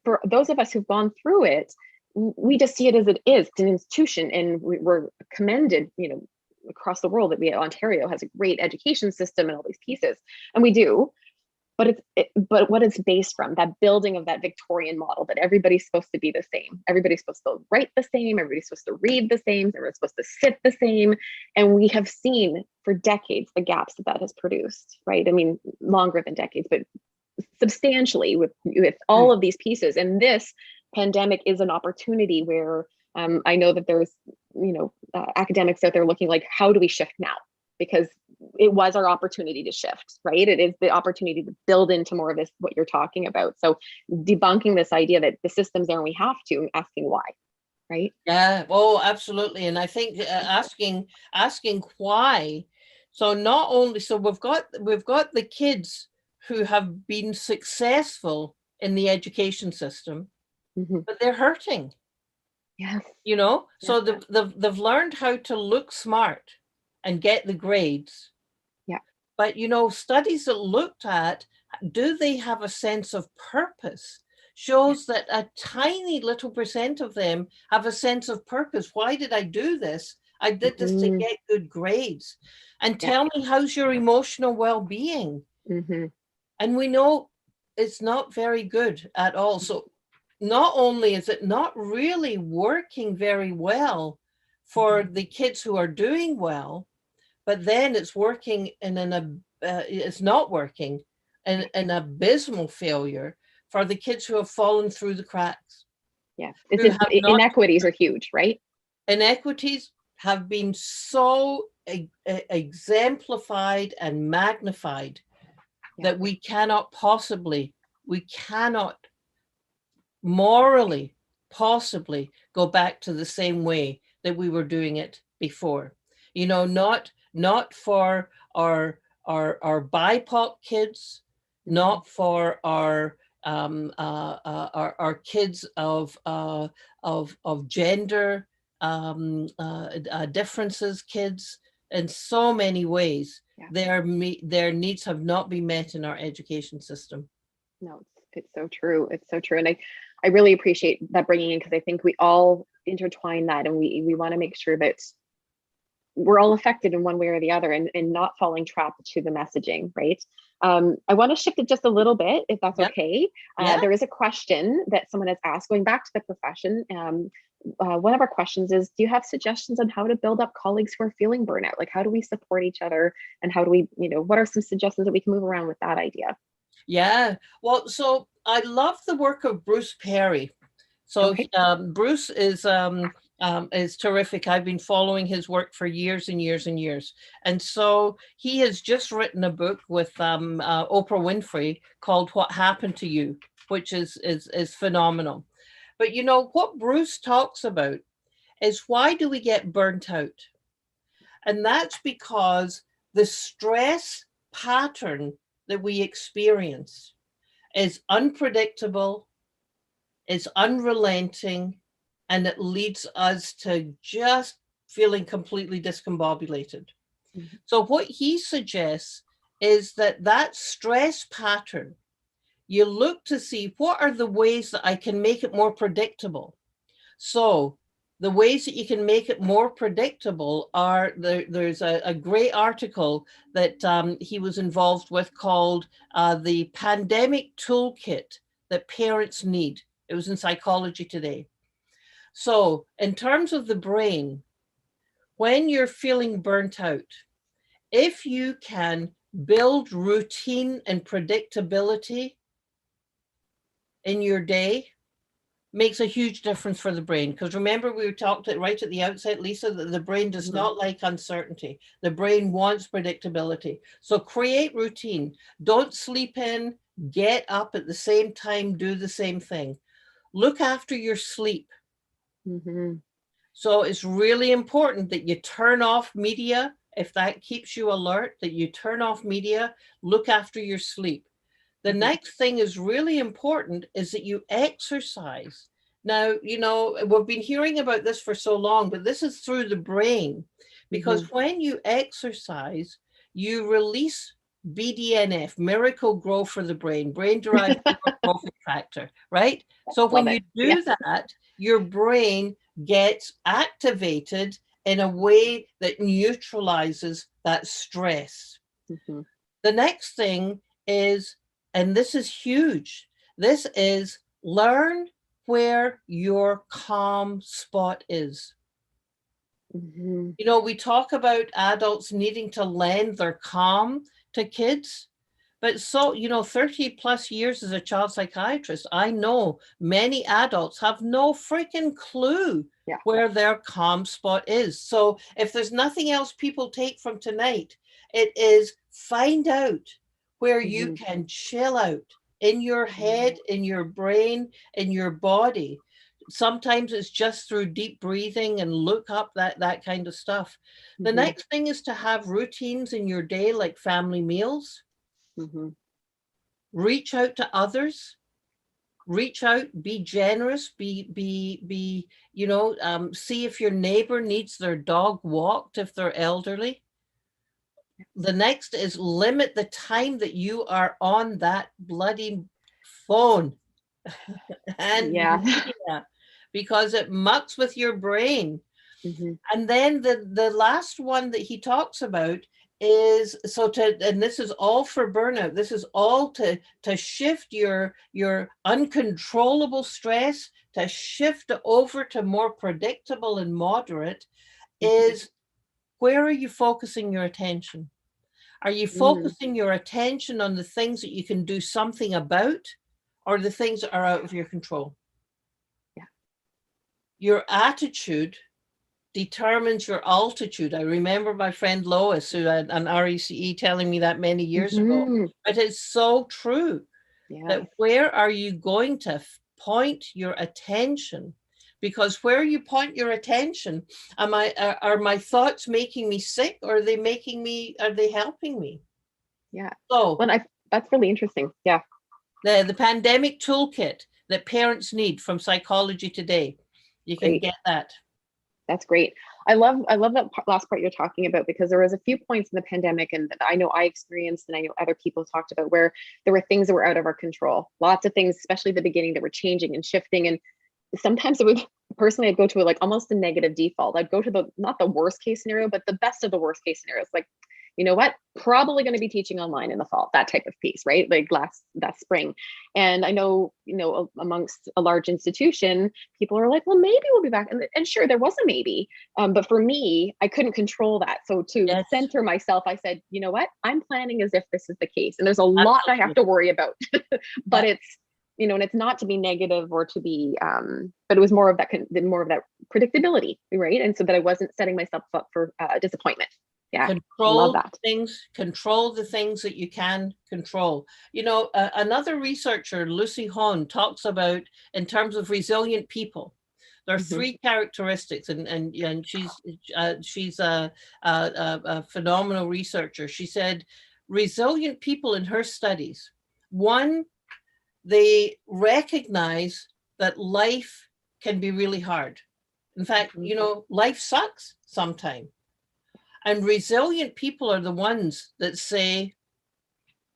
for those of us who've gone through it, we just see it as it is. It's an institution, and we're commended, you know, across the world that Ontario has a great education system and all these pieces, and we do. But but what it's based from, that building of that Victorian model, that everybody's supposed to be the same. Everybody's supposed to write the same. Everybody's supposed to read the same. Everyone's supposed to sit the same. And we have seen for decades the gaps that has produced, right? I mean, longer than decades, but substantially with all of these pieces. And this pandemic is an opportunity where I know that there's, you know, academics out there looking like, how do we shift now? Because it was our opportunity to shift, right? It is the opportunity to build into more of this, what you're talking about. So debunking this idea that the system's there and we have to, asking why, right? Yeah, oh, absolutely. And I think asking why. So not only, so we've got the kids who have been successful in the education system, but they're hurting. Yes. You know, so they've learned how to look smart and get the grades. Yeah. But, you know, studies that looked at, do they have a sense of purpose? Shows that a tiny little percent of them have a sense of purpose. Why did I do this? I did this to get good grades. And tell me, how's your emotional well-being? And we know it's not very good at all. So not only is it not really working very well for the kids who are doing well, but then it's working in it's not working in an abysmal failure for the kids who have fallen through the cracks. Yes, Who have not- inequities are huge, right? Inequities have been so exemplified and magnified that we cannot morally possibly go back to the same way that we were doing it before. You know, not for our BIPOC kids, not for our kids of gender differences, kids in so many ways. Their needs have not been met in our education system. No, it's so true. It's so true. And I really appreciate that bringing in, because I think we all intertwine that, and we want to make sure that we're all affected in one way or the other, and not falling trapped to the messaging, right? I want to shift it just a little bit, if that's okay. There is a question that someone has asked, going back to the profession. One of our questions is, do you have suggestions on how to build up colleagues who are feeling burnout? Like, how do we support each other, and how do we, what are some suggestions that we can move around with that idea? Yeah, well, so I love the work of Bruce Perry. So Okay. Bruce is terrific. I've been following his work for years and years and years. And so he has just written a book with Oprah Winfrey called What Happened to You, which is phenomenal. But what Bruce talks about is, why do we get burnt out? And that's because the stress pattern that we experience is unpredictable, it's unrelenting, and it leads us to just feeling completely discombobulated. Mm-hmm. So what he suggests is that stress pattern, you look to see, what are the ways that I can make it more predictable? So the ways that you can make it more predictable are, there's a great article that he was involved with called The Pandemic Toolkit That Parents Need. It was in Psychology Today. So in terms of the brain, when you're feeling burnt out, if you can build routine and predictability in your day, makes a huge difference for the brain. Because remember, we talked right at the outset, Lisa, that the brain does not like uncertainty. The brain wants predictability. So create routine. Don't sleep in, get up at the same time, do the same thing. Look after your sleep. Mm-hmm. So it's really important that you turn off media, if that keeps you alert, that you turn off media, look after your sleep. The next thing is really important, is that you exercise. Now, we've been hearing about this for so long, but this is through the brain, because when you exercise, you release BDNF, miracle growth for the brain-derived growth factor, right? So when you do that, your brain gets activated in a way that neutralizes that stress. The next thing is, and this is huge, this is learn where your calm spot is. We talk about adults needing to lend their calm to kids, but 30 plus years as a child psychiatrist, I know many adults have no freaking clue where their calm spot is. So if there's nothing else people take from tonight, it is find out where you can chill out in your head, in your brain, in your body. Sometimes it's just through deep breathing, and look up that kind of stuff. The next thing is to have routines in your day, like family meals. Reach out to others. Reach out, be generous, see if your neighbor needs their dog walked if they're elderly. The next is limit the time that you are on that bloody phone and media, because it mucks with your brain. And then the last one that he talks about is so to, and this is all for burnout. This is all to shift your uncontrollable stress, to shift over to more predictable and moderate, is where are you focusing your attention? Are you focusing your attention on the things that you can do something about, or the things that are out of your control? Yeah. Your attitude determines your altitude. I remember my friend Lois, who had an RECE, telling me that many years ago. It is so true. Yeah. That where are you going to point your attention? Because where you point your attention, are my thoughts making me sick, or are they helping me? Yeah. So Well, that's really interesting. Yeah. The pandemic toolkit that parents need from Psychology Today, you can get that. That's great. I love that last part you're talking about, because there was a few points in the pandemic, and that I know I experienced, and I know other people talked about, where there were things that were out of our control. Lots of things, especially at the beginning, that were changing and shifting. And sometimes it would, personally, I'd go to like almost a negative default. I'd go to not the worst case scenario, but the best of the worst case scenarios. Like, you know what, probably going to be teaching online in the fall, that type of piece, right? Like that spring. And I know, amongst a large institution, people are like, well, maybe we'll be back. And sure, there was a maybe, but for me, I couldn't control that. So to center myself, I said, you know what, I'm planning as if this is the case. And there's a lot I have to worry about, but it's, and it's not to be negative or to be, but it was more of that predictability, right? And so that I wasn't setting myself up for disappointment. Yeah, control the things that you can control. Another researcher, Lucy Hone, talks about, in terms of resilient people, there are three characteristics, and she's a phenomenal researcher. She said resilient people in her studies, one, they recognize that life can be really hard. In fact, life sucks sometimes. And resilient people are the ones that say,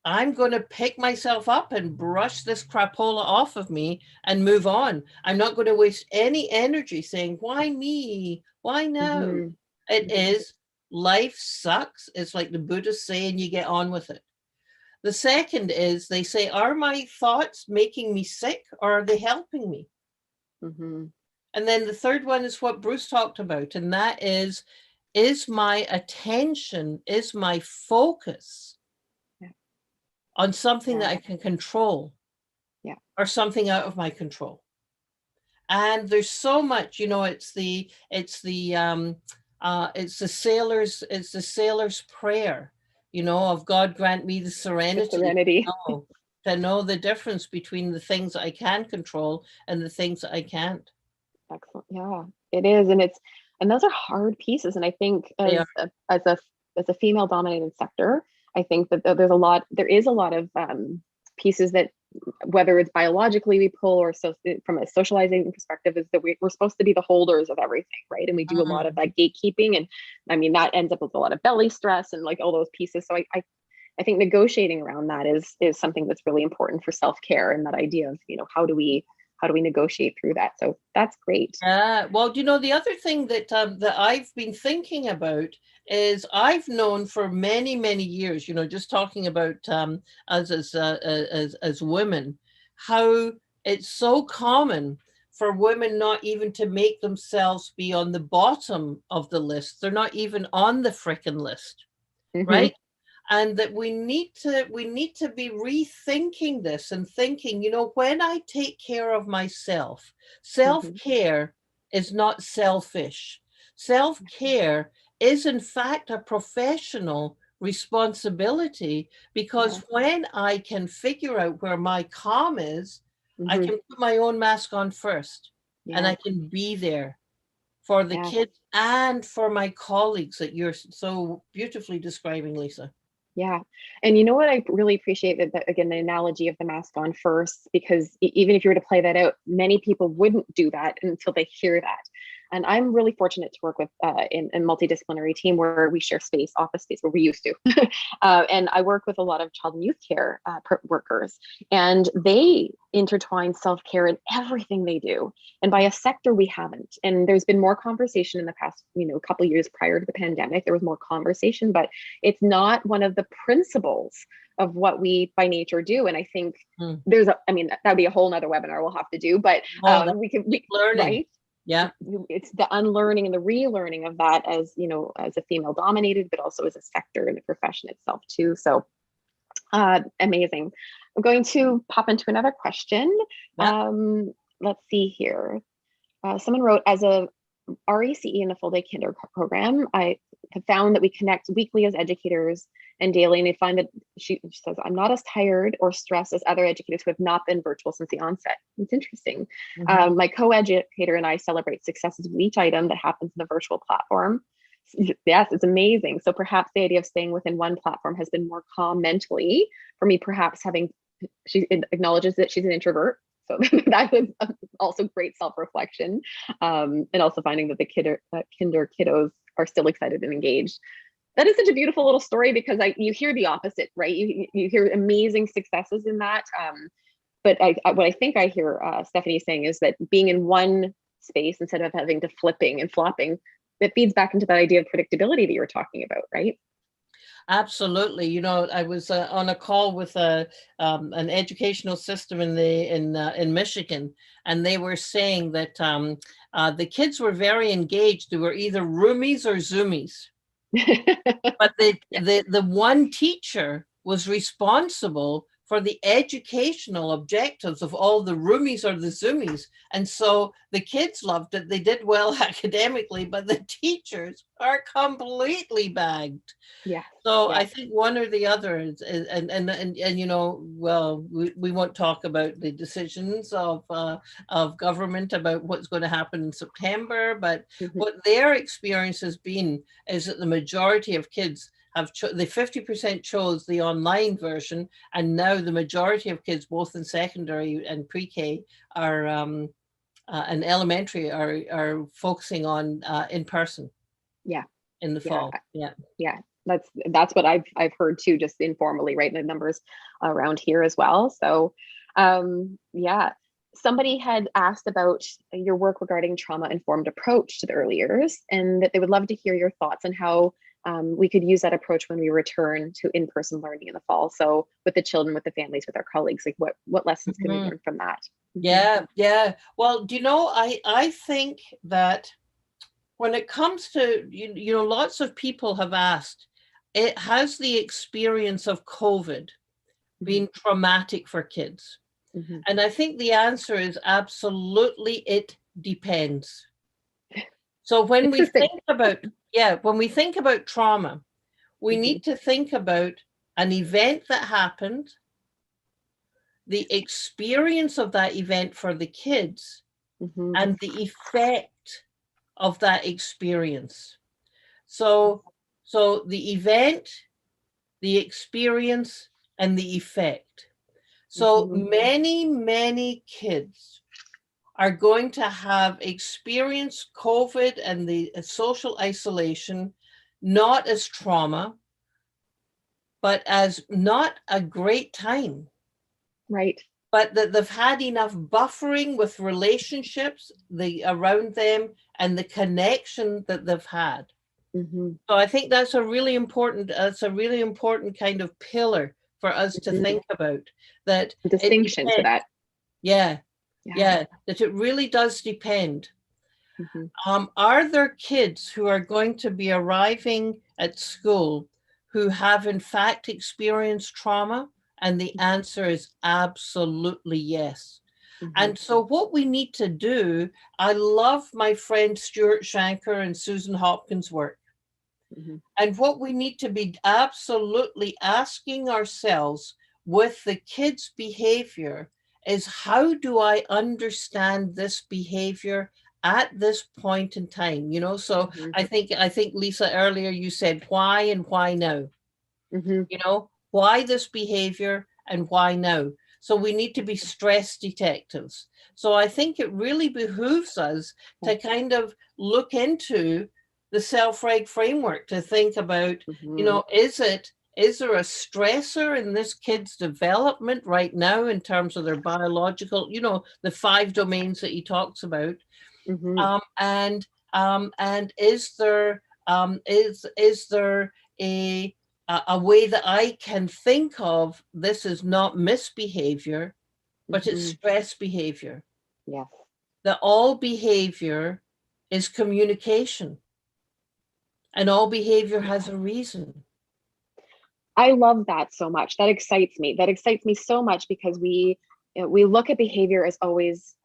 I'm going to pick myself up and brush this crapola off of me and move on. I'm not going to waste any energy saying, why me? Why now? It is, life sucks. It's like the Buddhists say, and you get on with it. The second is, they say, are my thoughts making me sick, or are they helping me? And then the third one is what Bruce talked about, and that is my attention, is my focus on something that I can control, or something out of my control? And there's so much, it's the sailor's prayer, of God grant me the serenity. To know the difference between the things that I can control and the things that I can't. Excellent. Yeah, it is. And those are hard pieces. And I think as a female dominated sector, I think that there is a lot of pieces that, whether it's biologically we pull, or so from a socializing perspective, is that we're supposed to be the holders of everything, right? And we do a lot of that gatekeeping. And I mean, that ends up with a lot of belly stress and like all those pieces. So I think negotiating around that is something that's really important for self-care, and that idea of, how do we negotiate through that? So that's great. Well, the other thing that that I've been thinking about is, I've known for many, many years, just talking about us as women, how it's so common for women not even to make themselves be on the bottom of the list. They're not even on the frickin' list, right? And that we need to be rethinking this and thinking, when I take care of myself, self-care is not selfish. Self-care is in fact a professional responsibility, because when I can figure out where my calm is, I can put my own mask on first, and I can be there for the kids and for my colleagues that you're so beautifully describing, Lisa. Yeah. And you know what I really appreciate, that again, the analogy of the mask on first, because even if you were to play that out, many people wouldn't do that until they hear that. And I'm really fortunate to work with in a multidisciplinary team where we share space, office space, where we used to. And I work with a lot of child and youth care workers, and they intertwine self-care in everything they do. And by a sector, we haven't. And there's been more conversation in the past, couple of years prior to the pandemic. There was more conversation, but it's not one of the principles of what we by nature do. And I think that'd be a whole nother webinar we'll have to do, but we learning. Right? Yeah. It's the unlearning and the relearning of that as, as a female dominated, but also as a sector and the profession itself too. So amazing. I'm going to pop into another question. Yeah. Let's see here. Someone wrote, as a RECE in the full day kinder program, I have found that we connect weekly as educators and daily, and I find that she says, I'm not as tired or stressed as other educators who have not been virtual since the onset. It's interesting. My co-educator and I celebrate successes with each item that happens in the virtual platform. Yes, it's amazing. So perhaps the idea of staying within one platform has been more calm mentally for me, perhaps she acknowledges that she's an introvert. So that is also great self-reflection, and also finding that the kinder kiddos are still excited and engaged. That is such a beautiful little story, because you hear the opposite, right? You hear amazing successes in that. But what I think I hear Stephanie saying is that being in one space instead of having to flipping and flopping, that feeds back into that idea of predictability that you were talking about, right? Absolutely. I was on a call with an educational system in Michigan, and they were saying that the kids were very engaged. They were either roomies or zoomies, but the one teacher was responsible for the educational objectives of all the roomies or the zoomies. And so the kids loved it. They did well academically, but the teachers are completely bagged. Yeah. So I think one or the other is we won't talk about the decisions of government about what's going to happen in September, but what their experience has been is that the majority of kids the 50% chose the online version, and now the majority of kids, both in secondary and pre-K, are and elementary, are focusing on in person. Yeah. In the fall. Yeah. Yeah. That's what I've heard too, just informally, right? The numbers around here as well. So somebody had asked about your work regarding trauma-informed approach to the early years, and that they would love to hear your thoughts on how we could use that approach when we return to in-person learning in the fall. So with the children, with the families, with our colleagues, like what lessons can we learn from that? Yeah. Well, I think that when it comes to, lots of people have asked, has the experience of COVID been traumatic for kids? And I think the answer is absolutely, it depends. So when we think about trauma, we need to think about an event that happened, the experience of that event for the kids, and the effect of that experience. So the event, the experience, and the effect. So many kids are going to have experienced COVID and the social isolation, not as trauma, but as not a great time. Right. But that they've had enough buffering with relationships around them and the connection that they've had. So I think that's a really important kind of pillar for us to think about. That distinction to that. Yeah, that it really does depend. Are there kids who are going to be arriving at school who have in fact experienced trauma? And the answer is absolutely yes. And so what we need to do, I love my friend Stuart Shanker and Susan Hopkins' work. And what we need to be absolutely asking ourselves with the kids' behavior is, how do I understand this behavior at this point in time? So I think Lisa, earlier you said why and why now. Why this behavior and why now? So we need to be stress detectives. So I think it really behooves us to kind of look into the self-reg framework, to think about, you know, is there a stressor in this kid's development right now in terms of their biological, you know, the 5 domains that he talks about? And is there a way that I can think of this is not misbehavior, but it's stress behavior? Yes. That all behavior is communication, and all behavior has a reason. I love that so much. That excites me. That excites me so much because we look at behavior as always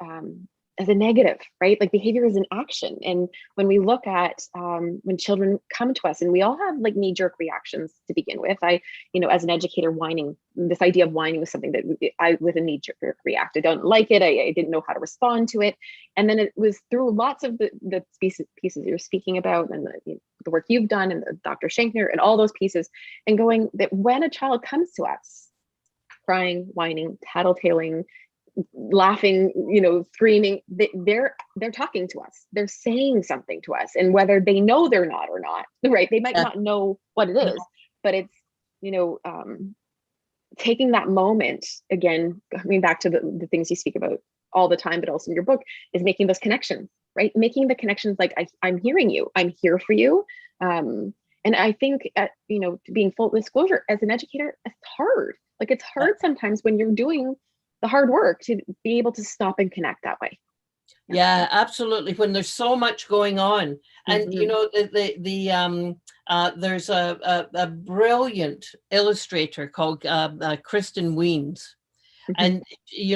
as a negative, right? Like behavior is an action. And when we look at when children come to us, and we all have like knee-jerk reactions to begin with. As an educator, whining, this idea of whining was something that I with a knee-jerk react. I don't like it. I didn't know how to respond to it. And then it was through lots of the pieces you're speaking about, and the work you've done, and the Dr. Shankner, and all those pieces, and going that when a child comes to us, crying, whining, tattletaling, laughing, screaming, they're talking to us. They're saying something to us, and whether they know they're not or not, right? They might not know what it is, but it's taking that moment, again, coming back to the things you speak about all the time, but also in your book, is making those connections, right? Making the connections like I'm hearing you, I'm here for you. And I think, being full disclosure, as an educator, it's hard. Like it's hard sometimes when you're doing the hard work to be able to stop and connect that way. Yeah, absolutely. When there's so much going on, and there's a brilliant illustrator called Kristen Weens, and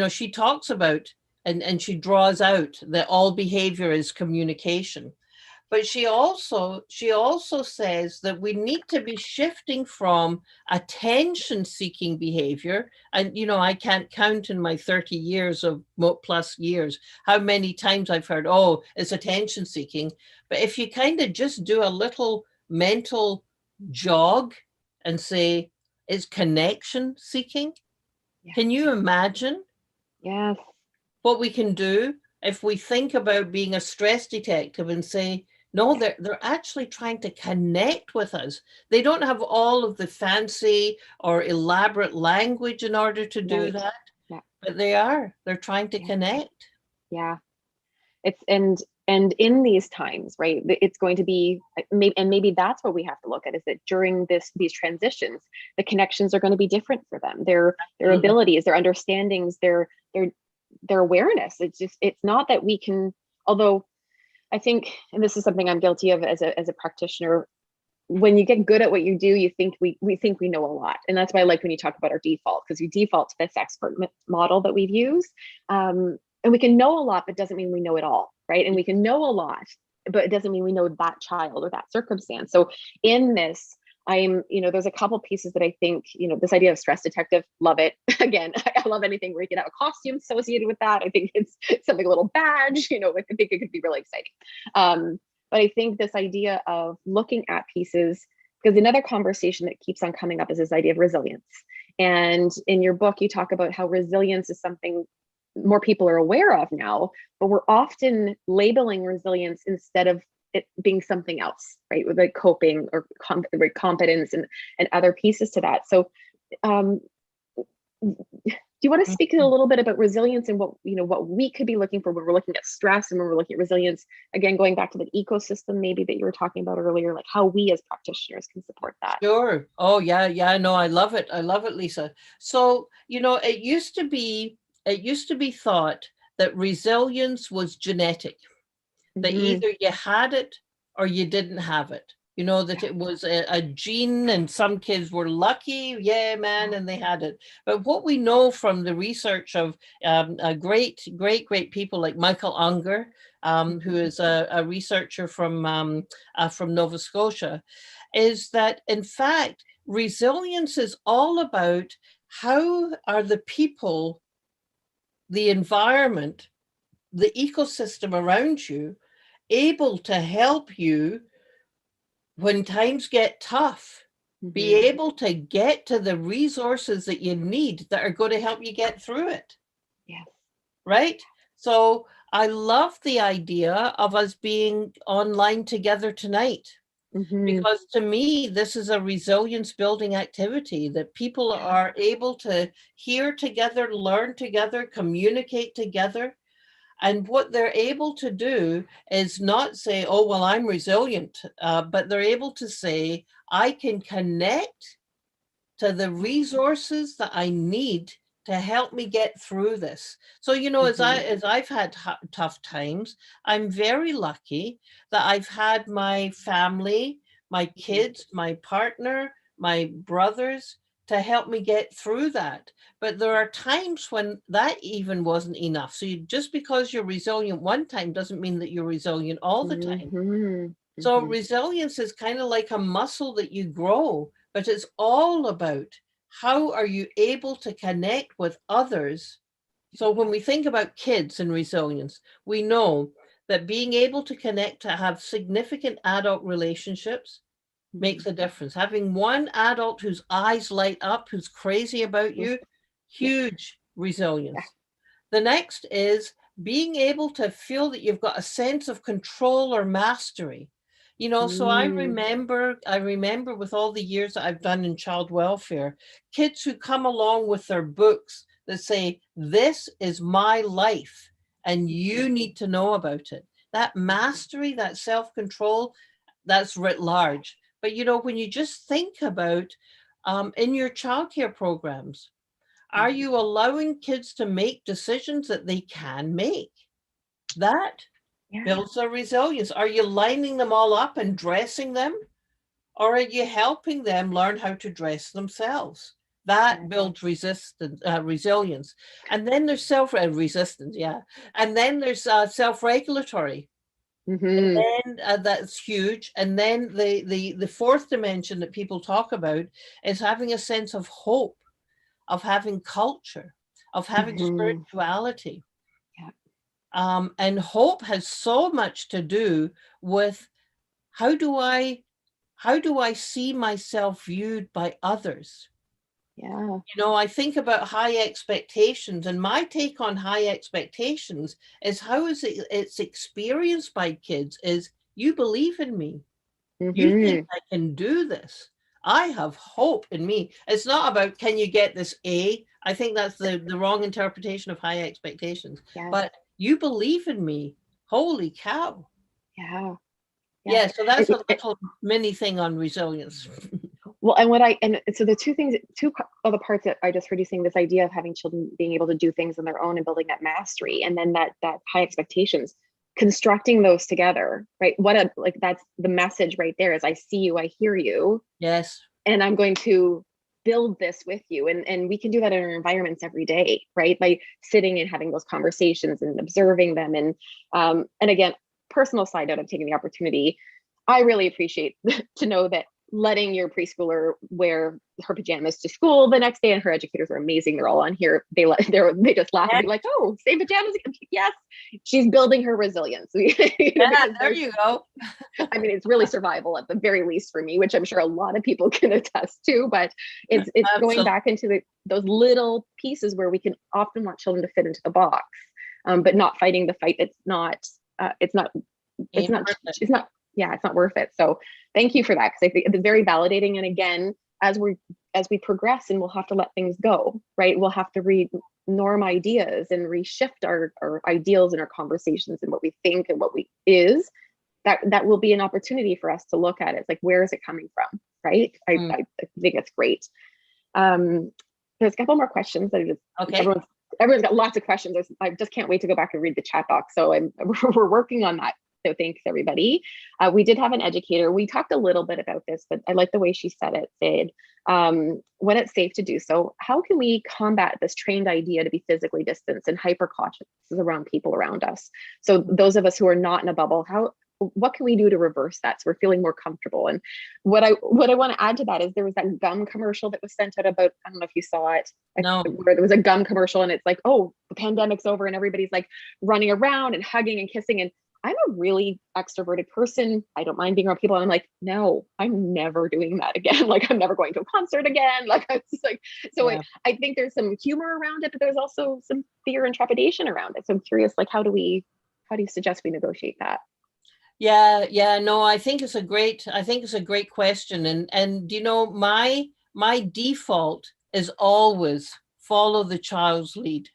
she talks about and she draws out that all behavior is communication. But she also says that we need to be shifting from attention-seeking behavior. And, I can't count in my 30 years of plus years how many times I've heard, oh, it's attention-seeking. But if you kind of just do a little mental jog and say, it's connection-seeking, can you imagine what we can do if we think about being a stress detective and say, no, they're actually trying to connect with us. They don't have all of the fancy or elaborate language in order to do that, but they're trying to connect. Yeah, it's and in these times, right? It's going to be maybe that's what we have to look at, is that during these transitions, the connections are going to be different for them. Their abilities, their understandings, their awareness. It's not that we can, although I think, and this is something I'm guilty of as a practitioner, when you get good at what you do, you think we think we know a lot. And that's why I like when you talk about our default, because we default to this expert model that we've used. And we can know a lot, but doesn't mean we know it all, right? And we can know a lot, but it doesn't mean we know that child or that circumstance. So in this, there's a couple pieces that I think, this idea of stress detective, love it. Again, I love anything where you can have a costume associated with that. I think it's something, a little badge, I think it could be really exciting. But I think this idea of looking at pieces, because another conversation that keeps on coming up is this idea of resilience. And in your book, you talk about how resilience is something more people are aware of now, but we're often labeling resilience instead of it being something else, right? With like coping or competence and other pieces to that. So do you want to speak a little bit about resilience and what we could be looking for when we're looking at stress and when we're looking at resilience? Again, going back to the ecosystem maybe that you were talking about earlier, like how we as practitioners can support that. Sure. Oh yeah. No, I love it, Lisa. So, it used to be thought that resilience was genetic, that either you had it or you didn't have it. That it was a gene, and some kids were lucky, and they had it. But what we know from the research of great people like Michael Unger, who is a researcher from Nova Scotia, is that in fact, resilience is all about how are the people, the environment, the ecosystem around you able to help you when times get tough, be able to get to the resources that you need that are going to help you get through it. Yes. Right? So I love the idea of us being online together tonight, because to me, this is a resilience building activity that people are able to hear together, learn together, communicate together. And what they're able to do is not say, oh, well, I'm resilient, but they're able to say, I can connect to the resources that I need to help me get through this. So, you know, as I've had tough times, I'm very lucky that I've had my family, my kids, my partner, my brothers to help me get through that. But there are times when that even wasn't enough. So just because you're resilient one time doesn't mean that you're resilient all the time. So resilience is kind of like a muscle that you grow, but it's all about how are you able to connect with others. So when we think about kids and resilience, we know that being able to connect, to have significant adult relationships makes a difference. Having one adult whose eyes light up, who's crazy about you, huge resilience. The next is being able to feel that you've got a sense of control or mastery. You know, so I remember with all the years that I've done in child welfare, kids who come along with their books that say, this is my life and you need to know about it. That mastery, that self-control, that's writ large. But, you know, when you just think about in your childcare programs, are you allowing kids to make decisions that they can make? That builds their resilience. Are you lining them all up and dressing them? Or are you helping them learn how to dress themselves? That builds resilience. And then there's self-resistance, And then there's self-regulatory. And then that's huge. And then the fourth dimension that people talk about is having a sense of hope, of having culture, of having spirituality. And hope has so much to do with how do I see myself viewed by others? You know, I think about high expectations, and my take on high expectations is how is it's experienced by kids is you believe in me. You think I can do this. I have hope in me. It's not about can you get this A? I think that's the wrong interpretation of high expectations. But you believe in me. Holy cow. Yeah, so that's a little mini thing on resilience. Well, and so the two other parts that I just heard you saying, this idea of having children being able to do things on their own and building that mastery, and then that high expectations, constructing those together, right? That's the message right there is I see you, I hear you. Yes. And I'm going to build this with you. And we can do that in our environments every day, right? By sitting and having those conversations and observing them. And again, personal side note of taking the opportunity, I really appreciate to know that letting your preschooler wear her pajamas to school the next day, and her educators are amazing. They're all on here. They just laugh and be like, "Oh, same pajamas." Yes, she's building her resilience. There you go. I mean, it's really survival at the very least for me, which I'm sure a lot of people can attest to. But it's going back into those little pieces where we can often want children to fit into the box, but not fighting the fight. It's not worth it. So thank you for that, because I think it's very validating. And again, as we progress, and we'll have to let things go, right? We'll have to norm ideas and reshift our ideals and our conversations and what we think and what we is. That will be an opportunity for us to look at it. It's like, where is it coming from, right? I think it's great. There's a couple more questions that are just everyone's got lots of questions. I just can't wait to go back and read the chat box. So we're working on that. So thanks, everybody. We did have an educator. We talked a little bit about this, but I like the way she said it, Sid. When it's safe to do so, how can we combat this trained idea to be physically distanced and hyper cautious around people around us? So those of us who are not in a bubble, what can we do to reverse that so we're feeling more comfortable? And what I want to add to that is there was that gum commercial that was sent out about, I don't know if you saw it. No. Where there was a gum commercial, and it's like, oh, the pandemic's over and everybody's like running around and hugging and kissing. And I'm a really extroverted person. I don't mind being around people. And I'm like, no, I'm never doing that again. Like, I'm never going to a concert again. Like, I was like, so Yeah. I think there's some humor around it, but there's also some fear and trepidation around it. So I'm curious, like, how do you suggest we negotiate that? Yeah, no, I think it's a great question. And you know, my default is always follow the child's lead.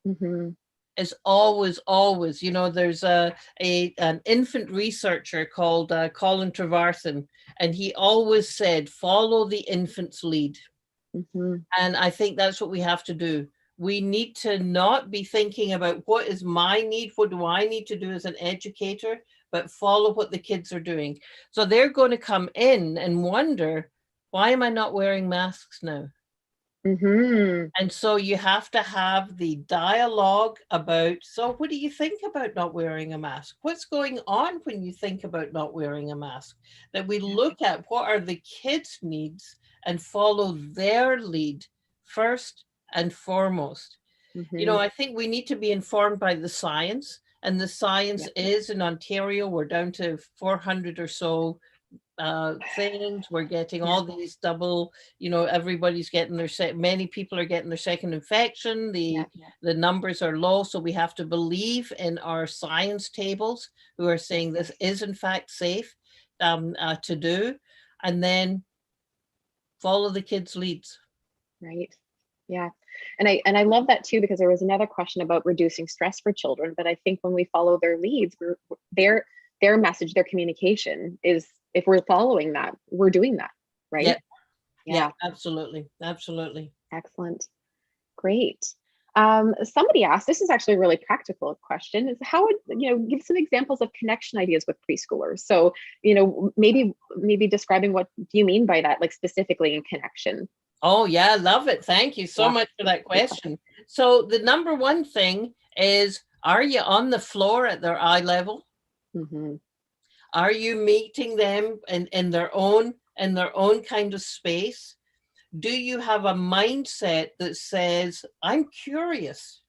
Mm-hmm. Is always, you know, there's an infant researcher called Colin Trevarthen, and he always said, follow the infant's lead. Mm-hmm. And I think that's what we have to do. We need to not be thinking about what is my need, what do I need to do as an educator, but follow what the kids are doing. So they're going to come in and wonder, why am I not wearing masks now? Mm-hmm. And so you have to have the dialogue about, so what do you think about not wearing a mask? What's going on when you think about not wearing a mask? That we look at what are the kids' needs and follow their lead first and foremost. Mm-hmm. You know, I think we need to be informed by the science, and the science is in Ontario, we're down to 400 or so things. We're getting all these double, you know, everybody's getting many people are getting their second infection. The numbers are low, so we have to believe in our science tables who are saying this is in fact safe to do, and then follow the kids' leads. Right. Yeah. And I love that too, because there was another question about reducing stress for children. But I think when we follow their leads, their message, their communication is, if we're following that, we're doing that. Right. Yeah, absolutely. Excellent. Great. Somebody asked, this is actually a really practical question, is how would, give some examples of connection ideas with preschoolers. So, maybe describing what do you mean by that, like specifically in connection. Oh yeah, love it. Thank you so much for that question. So the number one thing is, are you on the floor at their eye level? Mm-hmm. Are you meeting them in their own kind of space? Do you have a mindset that says, I'm curious?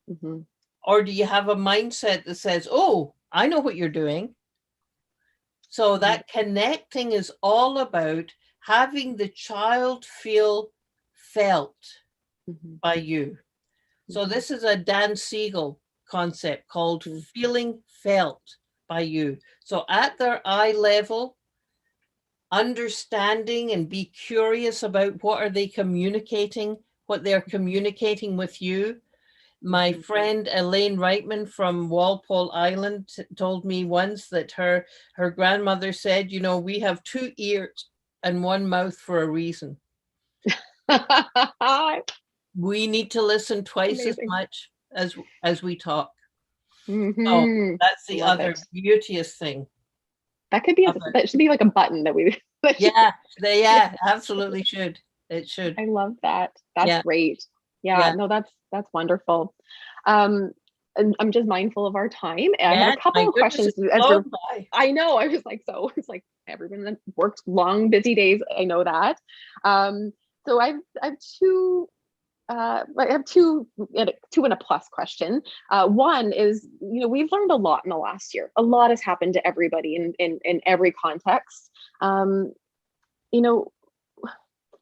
Mm-hmm. Or do you have a mindset that says, oh, I know what you're doing? So that connecting is all about having the child feel felt by you. So this is a Dan Siegel concept called feeling felt by you. So at their eye level, understanding and be curious about what are they communicating, what they're communicating with you. My friend Elaine Reitman from Walpole Island told me once that her grandmother said, we have 2 ears and 1 mouth for a reason. We need to listen twice as much as we talk. So that's the other beauteous thing. That could be that should be like a button that we. Yeah, absolutely should. It should. I love that. That's great. Yeah, no, that's wonderful. And I'm just mindful of our time. I have a couple of questions. I know. I was like, so it's like everyone that works long, busy days. I know that. So I have two. I have two and a plus question. One is, we've learned a lot in the last year. A lot has happened to everybody in every context. Not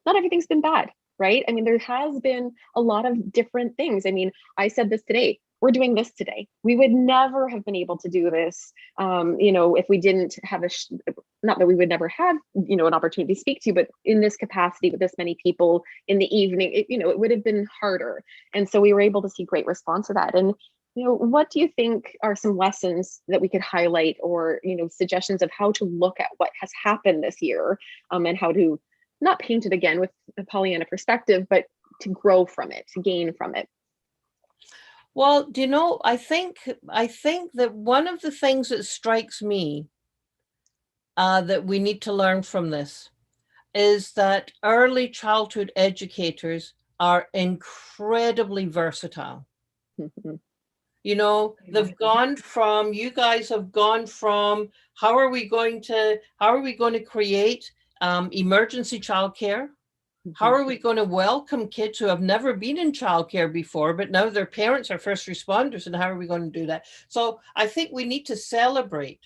everything's been bad, right? I mean, there has been a lot of different things. I mean, I said this today. We're doing this today. We would never have been able to do this, if we didn't have not that we would never have, an opportunity to speak to you, but in this capacity with this many people in the evening, it would have been harder. And so we were able to see great response to that. And, what do you think are some lessons that we could highlight, or, suggestions of how to look at what has happened this year, and how to not paint it again with a Pollyanna perspective, but to grow from it, to gain from it? Well, I think that one of the things that strikes me that we need to learn from this is that early childhood educators are incredibly versatile. Mm-hmm. They've gone from, you guys have gone from, how are we going to create emergency childcare? How are we going to welcome kids who have never been in childcare before, but now their parents are first responders, and how are we going to do that? So I think we need to celebrate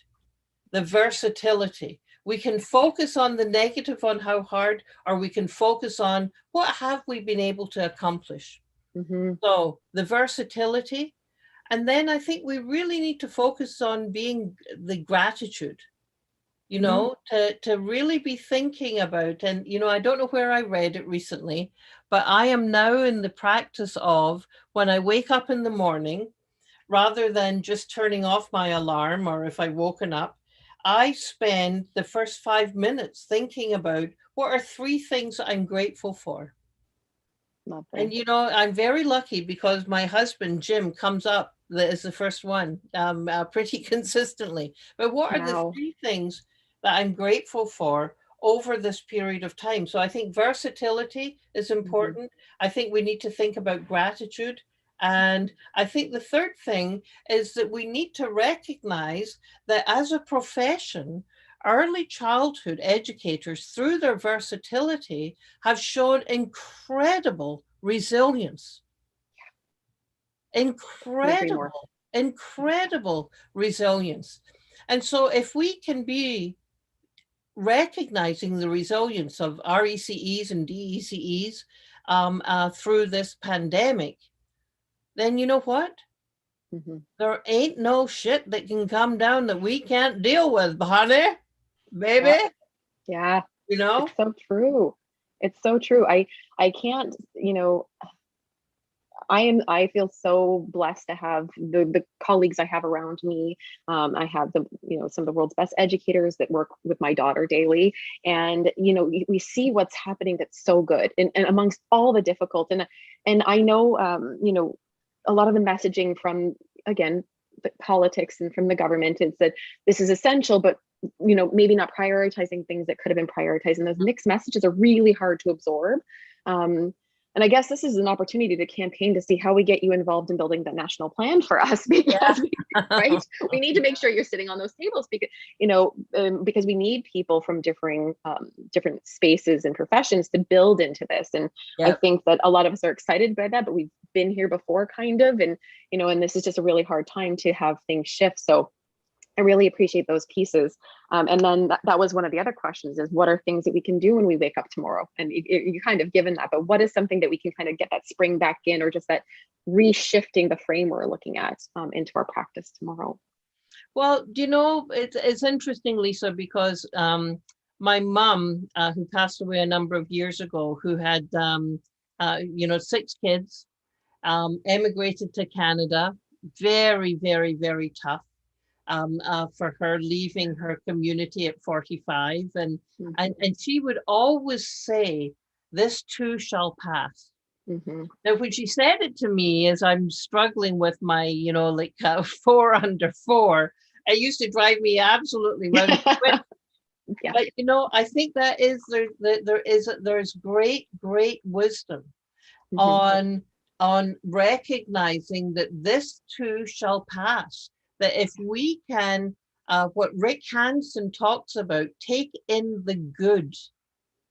the versatility. We can focus on the negative, on how hard, or we can focus on what have we been able to accomplish. So the versatility. And then I think we really need to focus on being the gratitude, you know, to really be thinking about, and, you know, I don't know where I read it recently, but I am now in the practice of, when I wake up in the morning, rather than just turning off my alarm, or if I've woken up, I spend the first 5 minutes thinking about what are 3 things I'm grateful for. Lovely. And, you know, I'm very lucky because my husband, Jim, comes up as the first one pretty consistently. But what are the 3 things that I'm grateful for over this period of time? So I think versatility is important. I think we need to think about gratitude. And I think the third thing is that we need to recognize that as a profession, early childhood educators, through their versatility, have shown incredible resilience. Incredible resilience. And so if we can be recognizing the resilience of RECEs and DECEs through this pandemic, then you know what? There ain't no shit that can come down that we can't deal with, honey, baby. Yeah. You know? It's so true. It's so true. I can't, you know, I feel so blessed to have the colleagues I have around me. I have some of the world's best educators that work with my daughter daily. And, you know, we see what's happening that's so good and amongst all the difficult. And I know, you know, a lot of the messaging from, again, the politics and from the government is that this is essential, but, you know, maybe not prioritizing things that could have been prioritized. And those mixed messages are really hard to absorb. And I guess this is an opportunity to campaign to see how we get you involved in building the national plan for us, because right, we need to make sure you're sitting on those tables, because, you know, because we need people from different spaces and professions to build into this. And I think that a lot of us are excited by that, but we've been here before, kind of, and, you know, and this is just a really hard time to have things shift. So I really appreciate those pieces. And then that was one of the other questions, is what are things that we can do when we wake up tomorrow? And you kind of given that, but what is something that we can kind of get that spring back in, or just that reshifting the frame we're looking at into our practice tomorrow? Well, you know, it's interesting, Lisa, because my mom, who passed away a number of years ago, who had, you know, 6 kids, emigrated to Canada, very, very, very tough. For her, leaving her community at 45, and she would always say, "This too shall pass." Now, when she said it to me, as I'm struggling with my, you know, like 4 under 4, it used to drive me absolutely round. But you know, I think that is there's great wisdom on recognizing that this too shall pass. That if we can, what Rick Hansen talks about, take in the good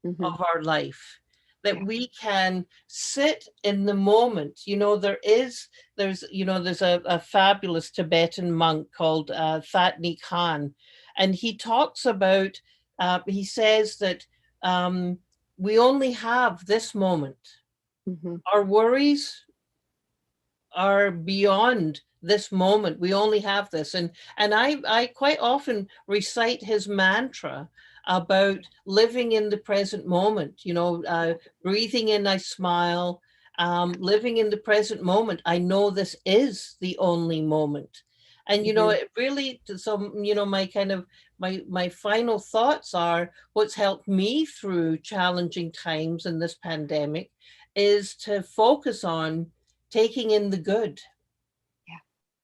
of our life, that we can sit in the moment. You know, there's a fabulous Tibetan monk called Thich Nhat, and he talks about, he says that we only have this moment. Our worries are beyond this moment. We only have this. And I quite often recite his mantra about living in the present moment, you know, breathing in, I smile, living in the present moment. I know this is the only moment. And, you know, it really, so, you know, my kind of, my final thoughts are, what's helped me through challenging times in this pandemic is to focus on taking in the good.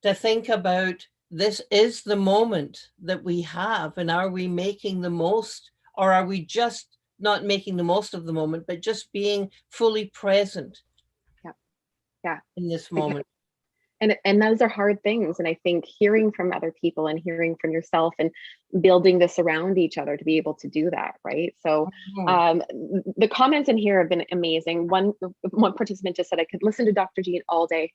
To think about, this is the moment that we have, and are we making the most, or are we just not making the most of the moment, but just being fully present in this moment? And those are hard things. And I think hearing from other people and hearing from yourself and building this around each other to be able to do that, right? So the comments in here have been amazing. One participant just said, I could listen to Dr. Jean all day.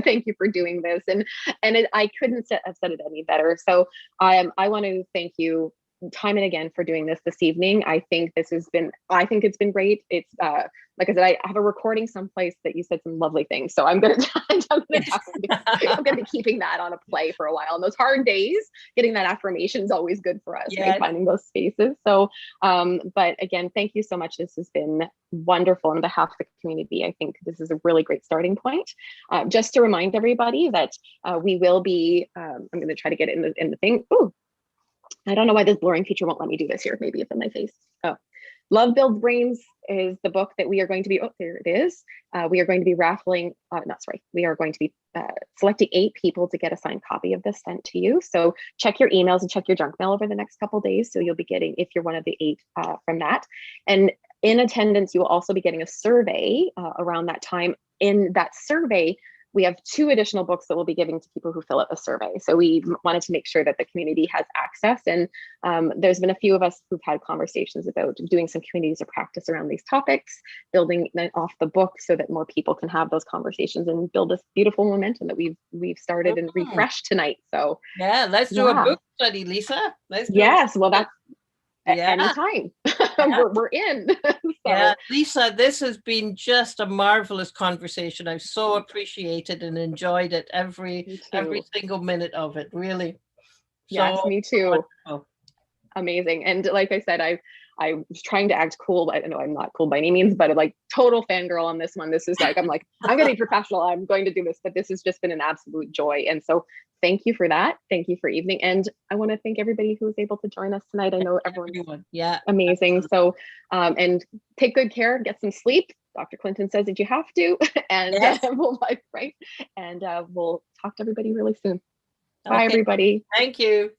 Thank you for doing this. And I couldn't have said it any better. So I want to thank you time and again for doing this evening. I think it's been great. It's like I said, I have a recording someplace that you said some lovely things. So I'm gonna be keeping that on a play for a while. And those hard days, getting that affirmation is always good for us, right? Finding those spaces. So but again, thank you so much. This has been wonderful. On behalf of the community, I think this is a really great starting point. Just to remind everybody that we will be, I'm going to try to get it in the thing. Ooh, I don't know why this blurring feature won't let me do this here. Maybe it's in my face. Oh, Love Builds Brains is the book that we are going to be, oh, there it is. We are going to be raffling, we are going to be selecting 8 people to get a signed copy of this sent to you. So check your emails and check your junk mail over the next couple of days. So you'll be getting, if you're one of the 8 from that. And in attendance, you will also be getting a survey around that time. In that survey, we have 2 additional books that we'll be giving to people who fill out the survey. So we wanted to make sure that the community has access. And there's been a few of us who've had conversations about doing some communities of practice around these topics, building off the book so that more people can have those conversations and build this beautiful momentum that we've started and refreshed tonight. So yeah, let's do a book study, Lisa. Let's do well, that's anytime. We're in. Yeah, Lisa, this has been just a marvelous conversation. I've so appreciated and enjoyed it every single minute of it, really. Yes, me too. Wonderful. Amazing. And like I said, I was trying to act cool. I know I'm not cool by any means, but like total fangirl on this one. This is like, I'm going to be professional. I'm going to do this, but this has just been an absolute joy. And so thank you for that. Thank you for evening. And I want to thank everybody who was able to join us tonight. I know everyone. Yeah. Amazing. Absolutely. So, and take good care, get some sleep. Dr. Clinton says that you have to, and we'll talk to everybody really soon. Bye, everybody. Thank you.